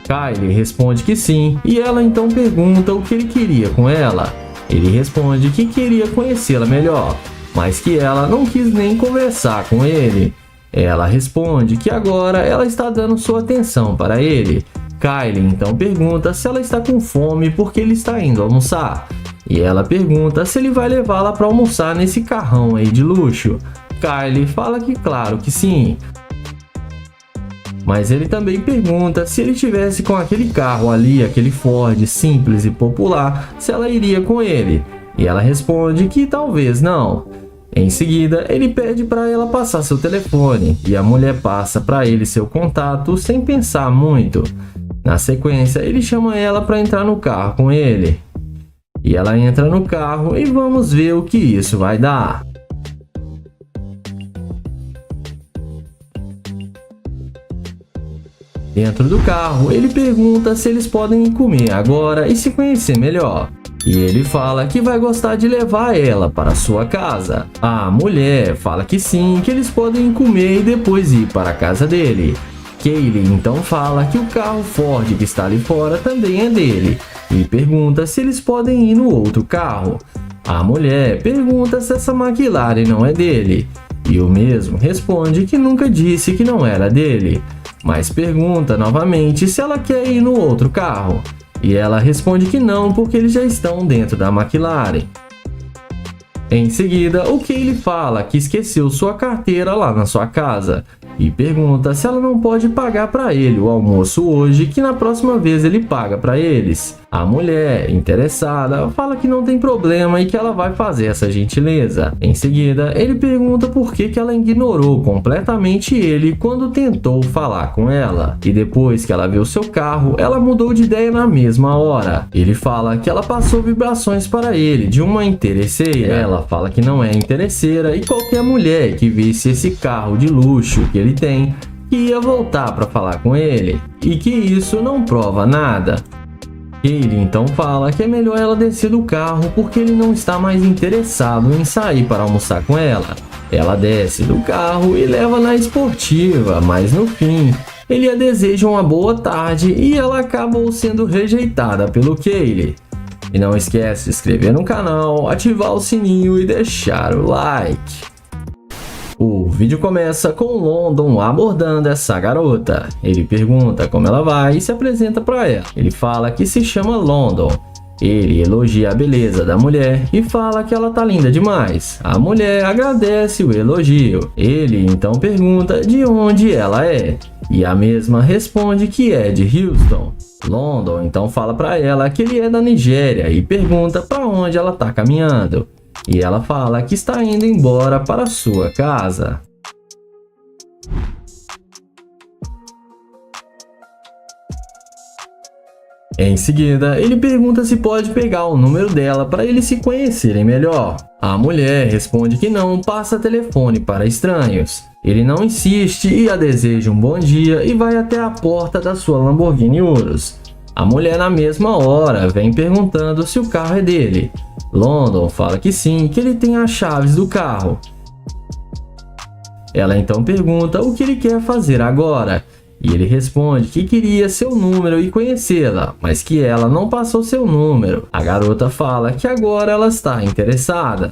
Kylie responde que sim, e ela então pergunta o que ele queria com ela. Ele responde que queria conhecê-la melhor, mas que ela não quis nem conversar com ele. Ela responde que agora ela está dando sua atenção para ele. Kylie então pergunta se ela está com fome porque ele está indo almoçar. E ela pergunta se ele vai levá-la para almoçar nesse carrão aí de luxo. Kylie fala que claro que sim. Mas ele também pergunta se ele tivesse com aquele carro ali, aquele Ford simples e popular, se ela iria com ele. E ela responde que talvez não. Em seguida, ele pede para ela passar seu telefone e a mulher passa para ele seu contato sem pensar muito. Na sequência, ele chama ela para entrar no carro com ele. E ela entra no carro e vamos ver o que isso vai dar. Dentro do carro, ele pergunta se eles podem comer agora e se conhecer melhor. E ele fala que vai gostar de levar ela para sua casa. A mulher fala que sim, que eles podem comer e depois ir para a casa dele. Kaylee então fala que o carro Ford que está ali fora também é dele e pergunta se eles podem ir no outro carro. A mulher pergunta se essa McLaren não é dele e o mesmo responde que nunca disse que não era dele. Mas pergunta novamente se ela quer ir no outro carro. E ela responde que não, porque eles já estão dentro da McLaren. Em seguida, o Kaylee fala que esqueceu sua carteira lá na sua casa e pergunta se ela não pode pagar para ele o almoço hoje, que na próxima vez ele paga para eles. A mulher, interessada, fala que não tem problema e que ela vai fazer essa gentileza. Em seguida, ele pergunta por que ela ignorou completamente ele quando tentou falar com ela. E depois que ela viu seu carro, ela mudou de ideia na mesma hora. Ele fala que ela passou vibrações para ele de uma interesseira. Ela fala que não é interesseira e qualquer mulher que visse esse carro de luxo que ele tem, que ia voltar para falar com ele. E que isso não prova nada. Ele então fala que é melhor ela descer do carro porque ele não está mais interessado em sair para almoçar com ela. Ela desce do carro e leva na esportiva, mas no fim, ele a deseja uma boa tarde e ela acabou sendo rejeitada pelo Kaylee. E não esquece de se inscrever no canal, ativar o sininho e deixar o like. O vídeo começa com London abordando essa garota. Ele pergunta como ela vai e se apresenta para ela. Ele fala que se chama London. Ele elogia a beleza da mulher e fala que ela tá linda demais. A mulher agradece o elogio. Ele então pergunta de onde ela é. E a mesma responde que é de Houston. London então fala para ela que ele é da Nigéria e pergunta para onde ela tá caminhando. E ela fala que está indo embora para sua casa. Em seguida, ele pergunta se pode pegar o número dela para eles se conhecerem melhor. A mulher responde que não passa telefone para estranhos. Ele não insiste e a deseja um bom dia e vai até a porta da sua Lamborghini Urus. A mulher na mesma hora vem perguntando se o carro é dele. London fala que sim, que ele tem as chaves do carro. Ela então pergunta o que ele quer fazer agora. E ele responde que queria seu número e conhecê-la, mas que ela não passou seu número. A garota fala que agora ela está interessada.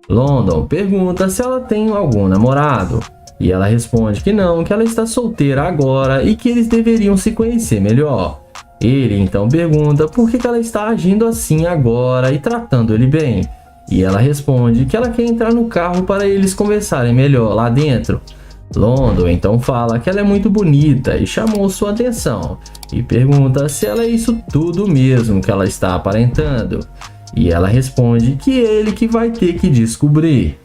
London pergunta se ela tem algum namorado. E ela responde que não, que ela está solteira agora e que eles deveriam se conhecer melhor. Ele então pergunta por que ela está agindo assim agora e tratando ele bem. E ela responde que ela quer entrar no carro para eles conversarem melhor lá dentro. London então fala que ela é muito bonita e chamou sua atenção. E pergunta se ela é isso tudo mesmo que ela está aparentando. E ela responde que é ele que vai ter que descobrir.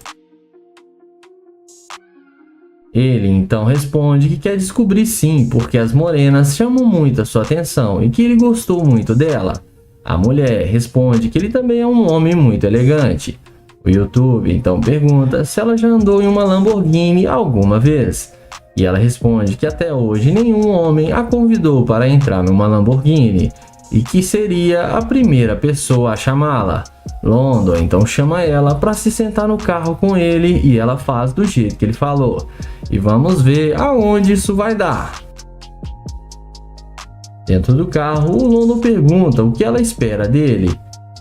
Ele então responde que quer descobrir sim, porque as morenas chamam muito a sua atenção e que ele gostou muito dela. A mulher responde que ele também é um homem muito elegante. O YouTube então pergunta se ela já andou em uma Lamborghini alguma vez. E ela responde que até hoje nenhum homem a convidou para entrar numa Lamborghini e que seria a primeira pessoa a chamá-la. London então chama ela para se sentar no carro com ele e ela faz do jeito que ele falou. E vamos ver aonde isso vai dar. Dentro do carro, o London pergunta o que ela espera dele.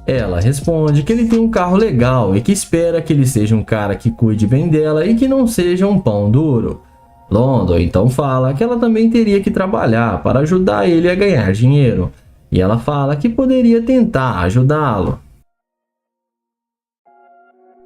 Ela responde que ele tem um carro legal e que espera que ele seja um cara que cuide bem dela e que não seja um pão duro. London então fala que ela também teria que trabalhar para ajudar ele a ganhar dinheiro. E ela fala que poderia tentar ajudá-lo.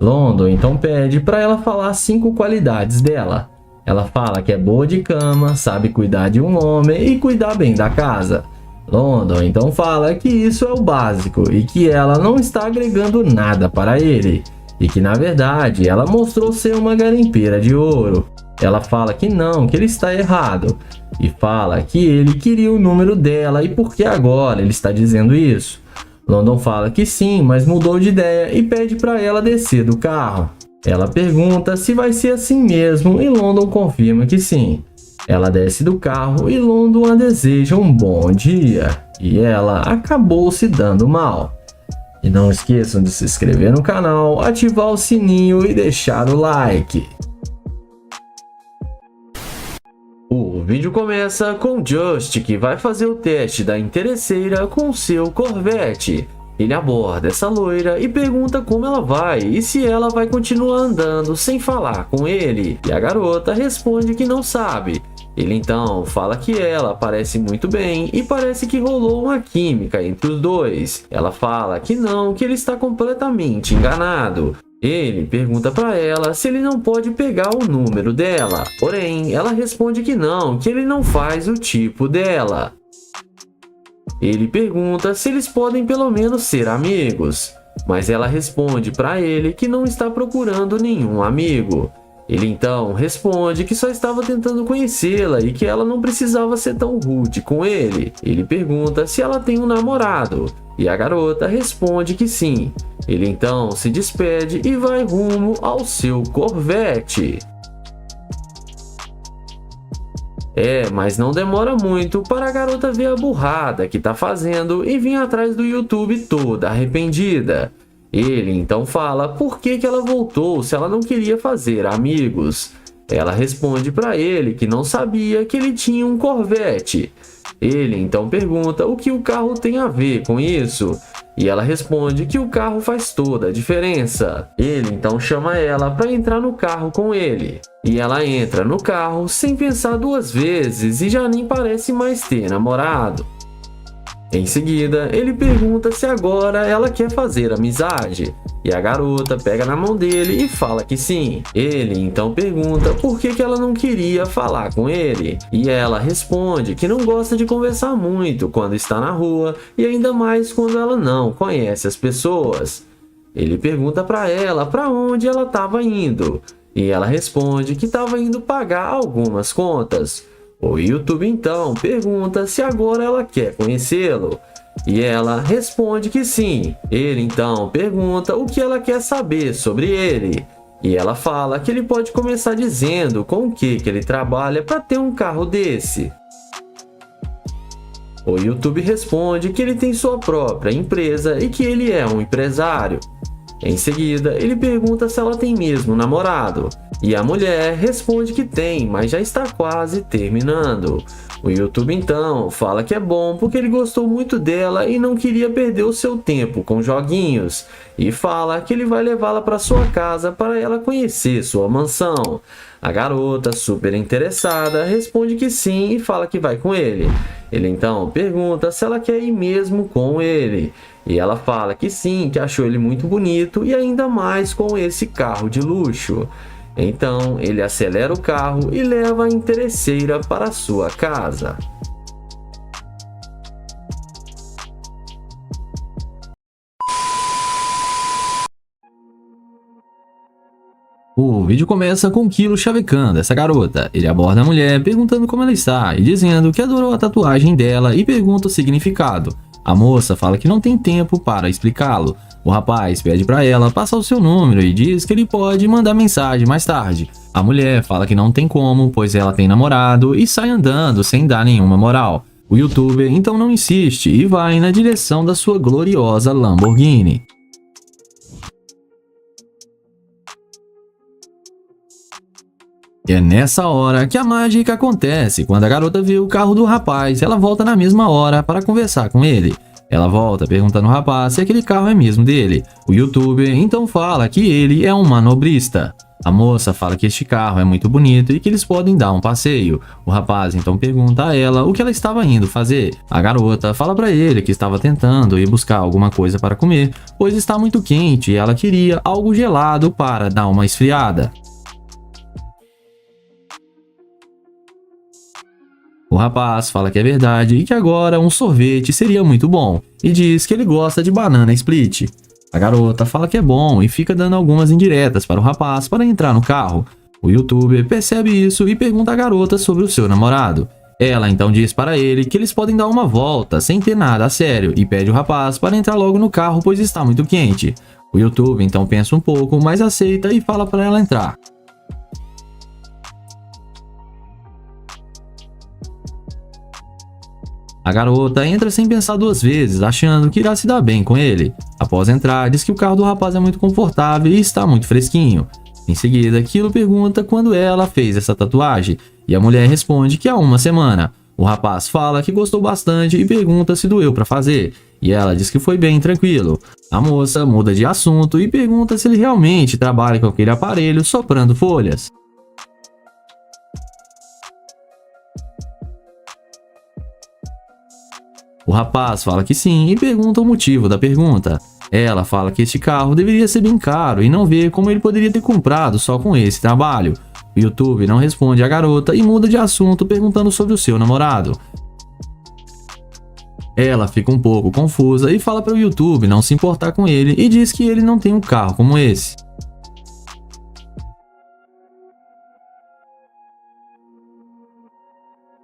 London então pede para ela falar 5 qualidades dela. Ela fala que é boa de cama, sabe cuidar de um homem e cuidar bem da casa. London então fala que isso é o básico e que ela não está agregando nada para ele. E que na verdade ela mostrou ser uma garimpeira de ouro. Ela fala que não, que ele está errado. E fala que ele queria o número dela e por que agora ele está dizendo isso. London fala que sim, mas mudou de ideia e pede para ela descer do carro. Ela pergunta se vai ser assim mesmo e London confirma que sim. Ela desce do carro e London a deseja um bom dia. E ela acabou se dando mal. E não esqueçam de se inscrever no canal, ativar o sininho e deixar o like. O vídeo começa com Just, que vai fazer o teste da interesseira com seu Corvette. Ele aborda essa loira e pergunta como ela vai e se ela vai continuar andando sem falar com ele. E a garota responde que não sabe. Ele então fala que ela parece muito bem e parece que rolou uma química entre os dois. Ela fala que não, que ele está completamente enganado. Ele pergunta para ela se ele não pode pegar o número dela. Porém, ela responde que não, que ele não faz o tipo dela. Ele pergunta se eles podem pelo menos ser amigos, mas ela responde para ele que não está procurando nenhum amigo. Ele então responde que só estava tentando conhecê-la e que ela não precisava ser tão rude com ele. Ele pergunta se ela tem um namorado e a garota responde que sim. Ele então se despede e vai rumo ao seu Corvette. Mas não demora muito para a garota ver a burrada que tá fazendo e vir atrás do YouTube toda arrependida. Ele então fala por que ela voltou se ela não queria fazer amigos. Ela responde para ele que não sabia que ele tinha um Corvette. Ele então pergunta o que o carro tem a ver com isso. E ela responde que o carro faz toda a diferença. Ele então chama ela para entrar no carro com ele. E ela entra no carro sem pensar duas vezes e já nem parece mais ter namorado. Em seguida, ele pergunta se agora ela quer fazer amizade. E a garota pega na mão dele e fala que sim. Ele então pergunta por que ela não queria falar com ele. E ela responde que não gosta de conversar muito quando está na rua e ainda mais quando ela não conhece as pessoas. Ele pergunta para ela para onde ela estava indo. E ela responde que estava indo pagar algumas contas. O YouTube então pergunta se agora ela quer conhecê-lo. E ela responde que sim. Ele então pergunta o que ela quer saber sobre ele. E ela fala que ele pode começar dizendo com o que ele trabalha para ter um carro desse. O YouTube responde que ele tem sua própria empresa e que ele é um empresário. Em seguida, ele pergunta se ela tem mesmo namorado. E a mulher responde que tem, mas já está quase terminando. O YouTube então fala que é bom porque ele gostou muito dela e não queria perder o seu tempo com joguinhos. E fala que ele vai levá-la para sua casa para ela conhecer sua mansão. A garota, super interessada, responde que sim e fala que vai com ele. Ele então pergunta se ela quer ir mesmo com ele. E ela fala que sim, que achou ele muito bonito e ainda mais com esse carro de luxo. Então ele acelera o carro e leva a interesseira para sua casa. O vídeo começa com Kilo chavecando essa garota. Ele aborda a mulher perguntando como ela está e dizendo que adorou a tatuagem dela e pergunta o significado. A moça fala que não tem tempo para explicá-lo. O rapaz pede para ela passar o seu número e diz que ele pode mandar mensagem mais tarde. A mulher fala que não tem como, pois ela tem namorado e sai andando sem dar nenhuma moral. O youtuber então não insiste e vai na direção da sua gloriosa Lamborghini. É nessa hora que a mágica acontece. Quando a garota vê o carro do rapaz, ela volta na mesma hora para conversar com ele. Ela volta perguntando ao rapaz se aquele carro é mesmo dele. O youtuber então fala que ele é um manobrista. A moça fala que este carro é muito bonito e que eles podem dar um passeio. O rapaz então pergunta a ela o que ela estava indo fazer. A garota fala para ele que estava tentando ir buscar alguma coisa para comer, pois está muito quente e ela queria algo gelado para dar uma esfriada. O rapaz fala que é verdade e que agora um sorvete seria muito bom, e diz que ele gosta de banana split. A garota fala que é bom e fica dando algumas indiretas para o rapaz para entrar no carro. O youtuber percebe isso e pergunta à garota sobre o seu namorado. Ela então diz para ele que eles podem dar uma volta sem ter nada a sério e pede o rapaz para entrar logo no carro pois está muito quente. O youtuber então pensa um pouco, mas aceita e fala para ela entrar. A garota entra sem pensar duas vezes, achando que irá se dar bem com ele. Após entrar, diz que o carro do rapaz é muito confortável e está muito fresquinho. Em seguida, Kilo pergunta quando ela fez essa tatuagem, e a mulher responde que há uma semana. O rapaz fala que gostou bastante e pergunta se doeu para fazer, e ela diz que foi bem tranquilo. A moça muda de assunto e pergunta se ele realmente trabalha com aquele aparelho soprando folhas. O rapaz fala que sim e pergunta o motivo da pergunta. Ela fala que este carro deveria ser bem caro e não vê como ele poderia ter comprado só com esse trabalho. O YouTube não responde à garota e muda de assunto perguntando sobre o seu namorado. Ela fica um pouco confusa e fala para o YouTube não se importar com ele e diz que ele não tem um carro como esse.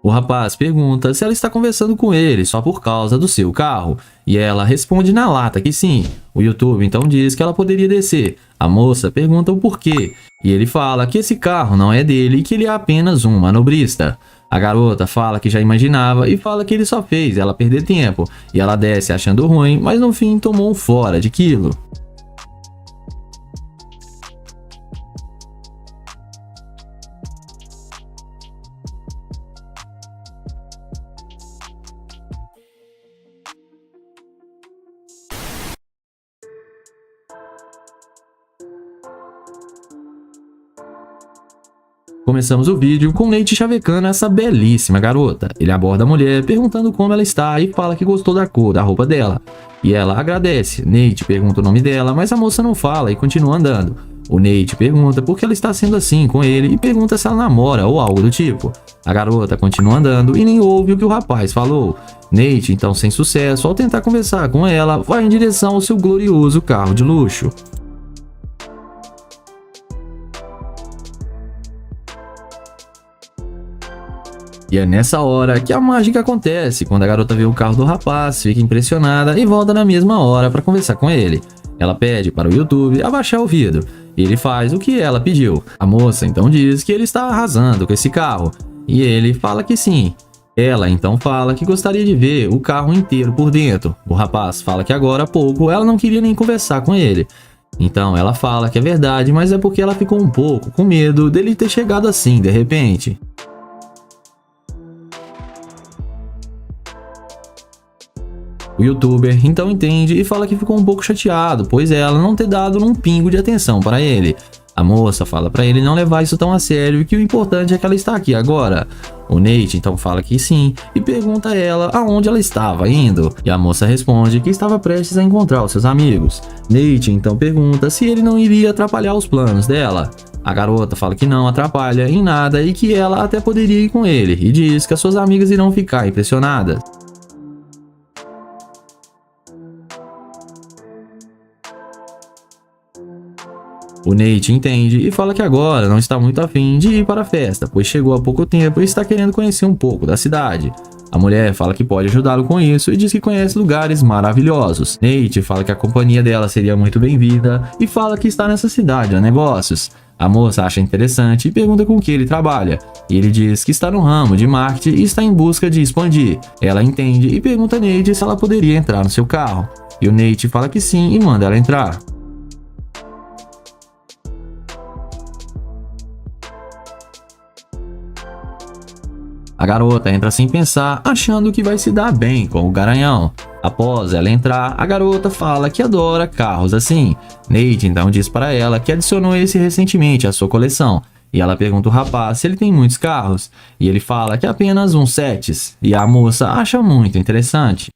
O rapaz pergunta se ela está conversando com ele só por causa do seu carro, e ela responde na lata que sim. O YouTube então diz que ela poderia descer. A moça pergunta o porquê, e ele fala que esse carro não é dele e que ele é apenas um manobrista. A garota fala que já imaginava e fala que ele só fez ela perder tempo, e ela desce achando ruim, mas no fim tomou um fora de Kilo. Começamos o vídeo com Nate chavecando essa belíssima garota. Ele aborda a mulher perguntando como ela está e fala que gostou da cor da roupa dela. E ela agradece. Nate pergunta o nome dela, mas a moça não fala e continua andando. O Nate pergunta por que ela está sendo assim com ele e pergunta se ela namora ou algo do tipo. A garota continua andando e nem ouve o que o rapaz falou. Nate, então sem sucesso, ao tentar conversar com ela, vai em direção ao seu glorioso carro de luxo. E é nessa hora que a mágica acontece, quando a garota vê o carro do rapaz, fica impressionada e volta na mesma hora para conversar com ele. Ela pede para o YouTube abaixar o vidro, e ele faz o que ela pediu. A moça então diz que ele está arrasando com esse carro, e ele fala que sim. Ela então fala que gostaria de ver o carro inteiro por dentro. O rapaz fala que agora há pouco ela não queria nem conversar com ele. Então ela fala que é verdade, mas é porque ela ficou um pouco com medo dele ter chegado assim de repente. O youtuber então entende e fala que ficou um pouco chateado, pois ela não ter dado um pingo de atenção para ele. A moça fala para ele não levar isso tão a sério e que o importante é que ela está aqui agora. O Nate então fala que sim e pergunta a ela aonde ela estava indo. E a moça responde que estava prestes a encontrar os seus amigos. Nate então pergunta se ele não iria atrapalhar os planos dela. A garota fala que não atrapalha em nada e que ela até poderia ir com ele e diz que as suas amigas irão ficar impressionadas. O Nate entende e fala que agora não está muito afim de ir para a festa, pois chegou há pouco tempo e está querendo conhecer um pouco da cidade. A mulher fala que pode ajudá-lo com isso e diz que conhece lugares maravilhosos. Nate fala que a companhia dela seria muito bem-vinda e fala que está nessa cidade a negócios. A moça acha interessante e pergunta com que ele trabalha. E ele diz que está no ramo de marketing e está em busca de expandir. Ela entende e pergunta a Nate se ela poderia entrar no seu carro. E o Nate fala que sim e manda ela entrar. A garota entra sem pensar, achando que vai se dar bem com o garanhão. Após ela entrar, a garota fala que adora carros assim. Nate então diz para ela que adicionou esse recentemente à sua coleção. E ela pergunta ao rapaz se ele tem muitos carros. E ele fala que apenas uns 7. E a moça acha muito interessante.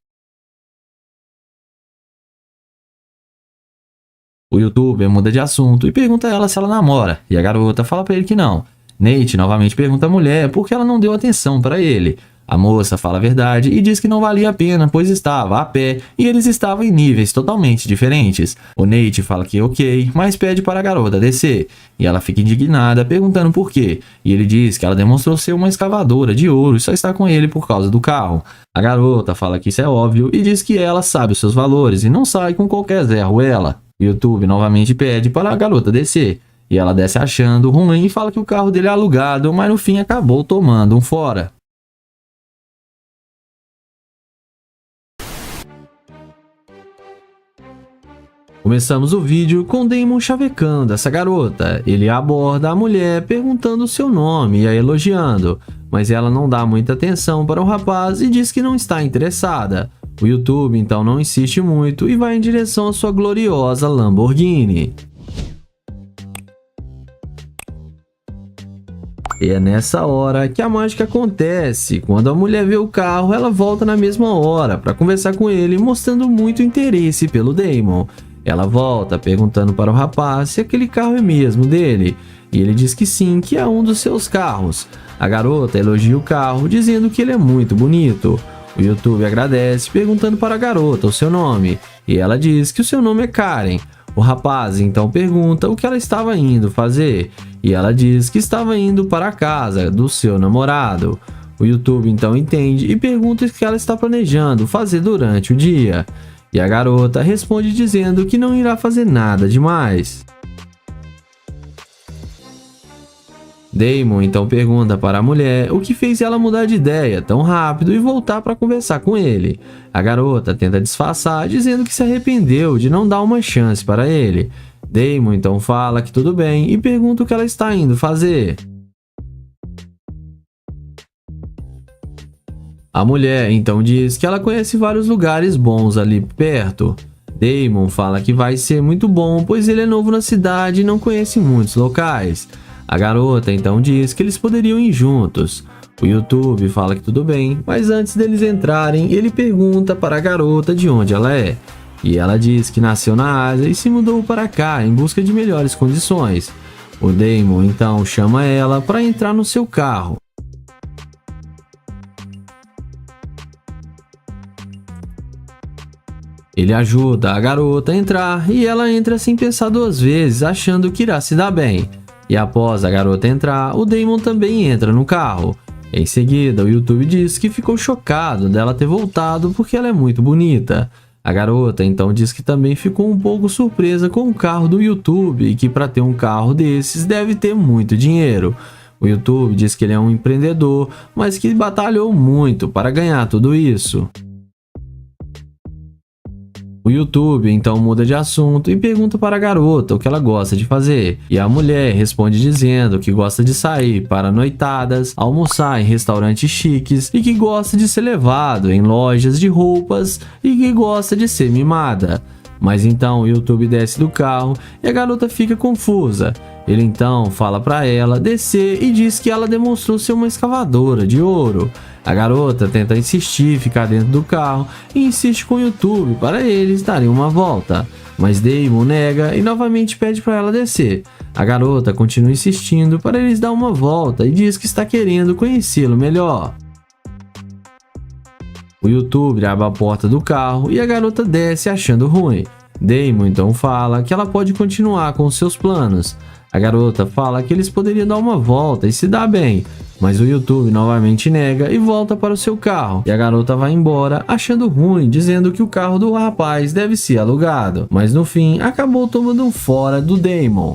O youtuber muda de assunto e pergunta a ela se ela namora. E a garota fala para ele que não. Nate novamente pergunta à mulher por que ela não deu atenção para ele. A moça fala a verdade e diz que não valia a pena, pois estava a pé e eles estavam em níveis totalmente diferentes. O Nate fala que ok, mas pede para a garota descer. E ela fica indignada, perguntando por quê. E ele diz que ela demonstrou ser uma escavadora de ouro e só está com ele por causa do carro. A garota fala que isso é óbvio e diz que ela sabe os seus valores e não sai com qualquer Zé Ruela. O YouTube novamente pede para a garota descer. E ela desce achando ruim e fala que o carro dele é alugado, mas no fim acabou tomando um fora. Começamos o vídeo com Damon chavecando essa garota. Ele aborda a mulher perguntando o seu nome e a elogiando, mas ela não dá muita atenção para o rapaz e diz que não está interessada. O YouTube então não insiste muito e vai em direção à sua gloriosa Lamborghini. E é nessa hora que a mágica acontece. Quando a mulher vê o carro, ela volta na mesma hora para conversar com ele, mostrando muito interesse pelo Damon. Ela volta perguntando para o rapaz se aquele carro é mesmo dele. E ele diz que sim, que é um dos seus carros. A garota elogia o carro, dizendo que ele é muito bonito. O YouTube agradece, perguntando para a garota o seu nome. E ela diz que o seu nome é Karen. O rapaz então pergunta o que ela estava indo fazer. E ela diz que estava indo para a casa do seu namorado. O YouTube então entende e pergunta o que ela está planejando fazer durante o dia. E a garota responde dizendo que não irá fazer nada demais. Damon então pergunta para a mulher o que fez ela mudar de ideia tão rápido e voltar para conversar com ele. A garota tenta disfarçar, dizendo que se arrependeu de não dar uma chance para ele. Damon então fala que tudo bem e pergunta o que ela está indo fazer. A mulher então diz que ela conhece vários lugares bons ali perto. Damon fala que vai ser muito bom, pois ele é novo na cidade e não conhece muitos locais. A garota então diz que eles poderiam ir juntos. O YouTube fala que tudo bem, mas antes deles entrarem, ele pergunta para a garota de onde ela é. E ela diz que nasceu na Ásia e se mudou para cá em busca de melhores condições. O Damon então chama ela para entrar no seu carro. Ele ajuda a garota a entrar e ela entra sem pensar duas vezes, achando que irá se dar bem. E após a garota entrar, o Damon também entra no carro. Em seguida, o YouTube diz que ficou chocado dela ter voltado porque ela é muito bonita. A garota então diz que também ficou um pouco surpresa com o carro do YouTube e que para ter um carro desses deve ter muito dinheiro. O YouTube diz que ele é um empreendedor, mas que batalhou muito para ganhar tudo isso. O YouTube então muda de assunto e pergunta para a garota o que ela gosta de fazer. E a mulher responde dizendo que gosta de sair para noitadas, almoçar em restaurantes chiques e que gosta de ser levado em lojas de roupas e que gosta de ser mimada. Mas então o YouTube desce do carro e a garota fica confusa. Ele então fala para ela descer e diz que ela demonstrou ser uma escavadora de ouro. A garota tenta insistir, ficar dentro do carro e insiste com o YouTube para eles darem uma volta. Mas Damon nega e novamente pede para ela descer. A garota continua insistindo para eles dar uma volta e diz que está querendo conhecê-lo melhor. O YouTube abre a porta do carro e a garota desce achando ruim. Damon então fala que ela pode continuar com seus planos. A garota fala que eles poderiam dar uma volta e se dar bem, mas o YouTube novamente nega e volta para o seu carro. E a garota vai embora achando ruim, dizendo que o carro do rapaz deve ser alugado. Mas no fim, acabou tomando um fora do Damon.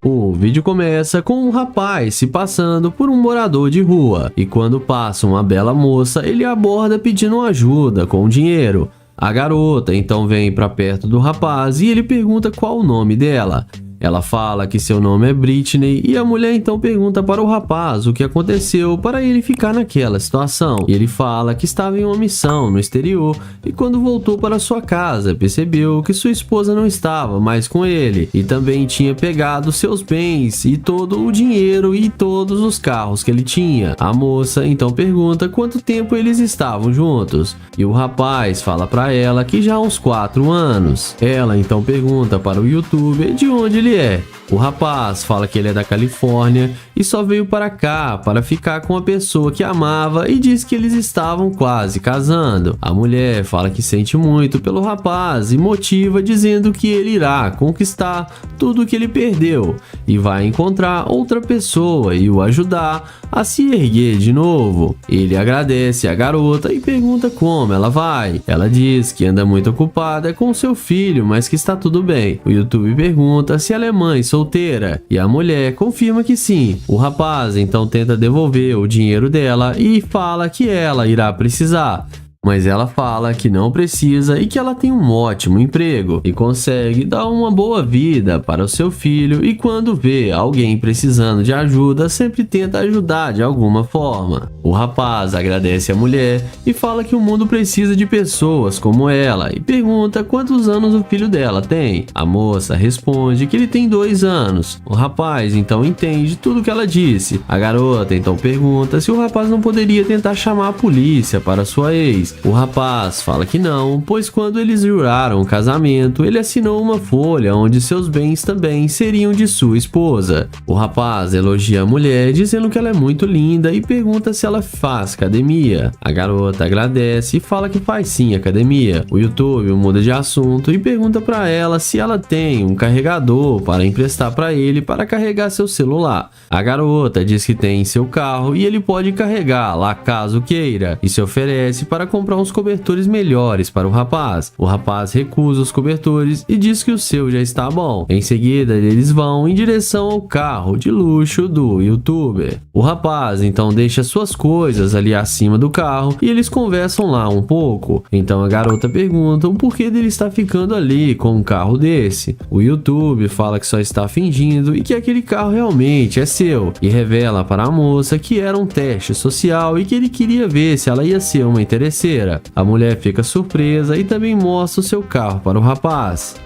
O vídeo começa com um rapaz se passando por um morador de rua. E quando passa uma bela moça, ele aborda pedindo ajuda com dinheiro. A garota então vem para perto do rapaz e ele pergunta qual o nome dela. Ela fala que seu nome é Britney e a mulher então pergunta para o rapaz o que aconteceu para ele ficar naquela situação. E ele fala que estava em uma missão no exterior e quando voltou para sua casa percebeu que sua esposa não estava mais com ele e também tinha pegado seus bens e todo o dinheiro e todos os carros que ele tinha. A moça então pergunta quanto tempo eles estavam juntos e o rapaz fala para ela que já há uns 4 anos. Ela então pergunta para o YouTuber de onde ele é. O rapaz fala que ele é da Califórnia e só veio para cá para ficar com a pessoa que amava e diz que eles estavam quase casando. A mulher fala que sente muito pelo rapaz e motiva dizendo que ele irá conquistar tudo que ele perdeu e vai encontrar outra pessoa e o ajudar a se erguer de novo. Ele agradece a garota e pergunta como ela vai. Ela diz que anda muito ocupada com seu filho, mas que está tudo bem. O YouTube pergunta se ela é mãe solteira e a mulher confirma que sim. O rapaz então tenta devolver o dinheiro dela e fala que ela irá precisar. Mas ela fala que não precisa e que ela tem um ótimo emprego e consegue dar uma boa vida para o seu filho e quando vê alguém precisando de ajuda, sempre tenta ajudar de alguma forma. O rapaz agradece a mulher e fala que o mundo precisa de pessoas como ela e pergunta quantos anos o filho dela tem. A moça responde que ele tem 2 anos. O rapaz então entende tudo que ela disse. A garota então pergunta se o rapaz não poderia tentar chamar a polícia para sua ex. O rapaz fala que não, pois quando eles juraram o casamento, ele assinou uma folha onde seus bens também seriam de sua esposa. O rapaz elogia a mulher, dizendo que ela é muito linda e pergunta se ela faz academia. A garota agradece e fala que faz sim academia. O YouTube muda de assunto e pergunta para ela se ela tem um carregador para emprestar para ele para carregar seu celular. A garota diz que tem em seu carro e ele pode carregar lá caso queira e se oferece para comprar uns cobertores melhores para o rapaz. O rapaz recusa os cobertores e diz que o seu já está bom. Em seguida, eles vão em direção ao carro de luxo do YouTuber. O rapaz então deixa suas coisas ali acima do carro e eles conversam lá um pouco. Então a garota pergunta o porquê dele estar ficando ali com um carro desse. O YouTube fala que só está fingindo e que aquele carro realmente é seu e revela para a moça que era um teste social e que ele queria ver se ela ia ser uma interesseira. A mulher fica surpresa e também mostra o seu carro para o rapaz.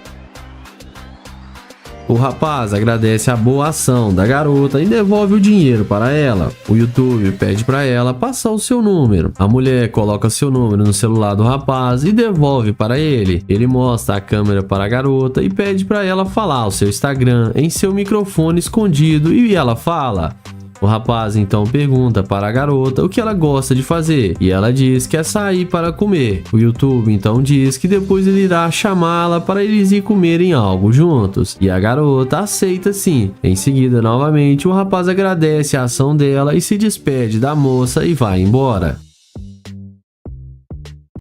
O rapaz agradece a boa ação da garota e devolve o dinheiro para ela. O YouTube pede para ela passar o seu número. A mulher coloca seu número no celular do rapaz e devolve para ele. Ele mostra a câmera para a garota e pede para ela falar o seu Instagram em seu microfone escondido e ela fala. O rapaz então pergunta para a garota o que ela gosta de fazer e ela diz que é sair para comer. O YouTube então diz que depois ele irá chamá-la para eles ir comerem algo juntos e a garota aceita sim. Em seguida, novamente, o rapaz agradece a ação dela e se despede da moça e vai embora.